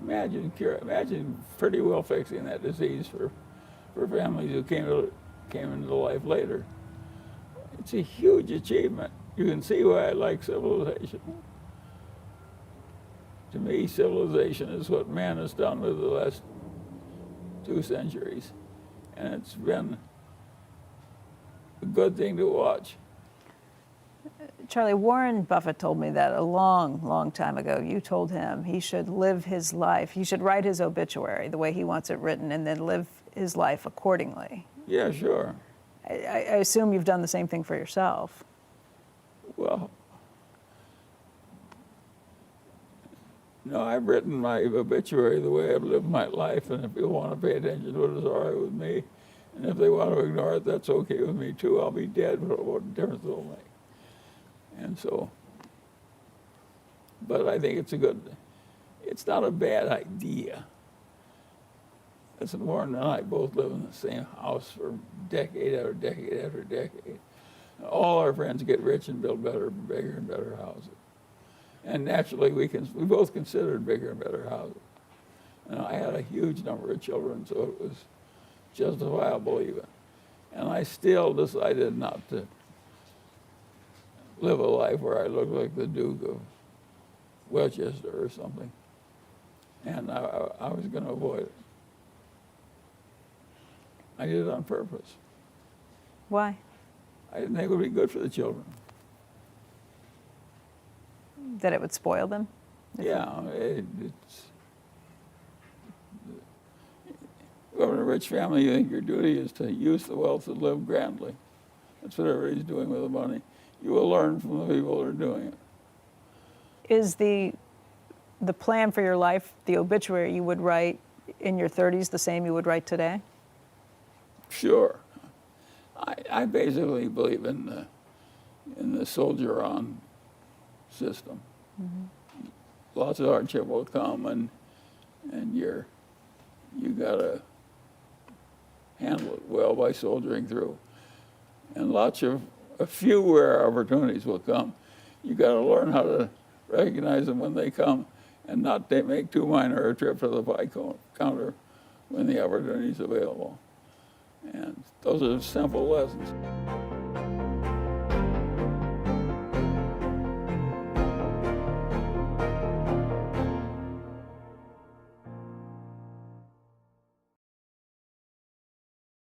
Imagine pretty well fixing that disease for families who came into life later. It's a huge achievement. You can see why I like civilization. To me, civilization is what man has done over the last 2 centuries. and it's been a good thing to watch. Charlie, Warren Buffett told me that a long, long time ago. You told him he should live his life. He should write his obituary the way he wants it written and then live his life accordingly. Yeah, sure. I assume you've done the same thing for yourself. Well, no, I've written my obituary the way I've lived my life, and if people want to pay attention to it, it's all right with me. And if they want to ignore it, that's okay with me too. I'll be dead, but what difference will it make? And so, but I think it's not a bad idea. Listen, Warren and I both live in the same house for decade after decade after decade. All our friends get rich and build better, bigger and better houses. And naturally, we both considered bigger and better houses. And I had a huge number of children, so it was justifiable even. And I still decided not to live a life where I look like the Duke of Westchester or something. And I was going to avoid it. I did it on purpose. Why? I didn't think it would be good for the children. That it would spoil them? Yeah, it's. If you're in a rich family, you think your duty is to use the wealth to live grandly. That's what everybody's doing with the money. You will learn from the people that are doing it. Is the plan for your life, the obituary you would write in your 30s, the same you would write today? Sure. I basically believe in the soldier on system. Mm-hmm. Lots of hardship will come, and you gotta handle it well by soldiering through. And a few rare opportunities will come. You gotta learn how to recognize them when they come, and not make too minor a trip to the pie counter when the opportunity is available. And those are simple lessons.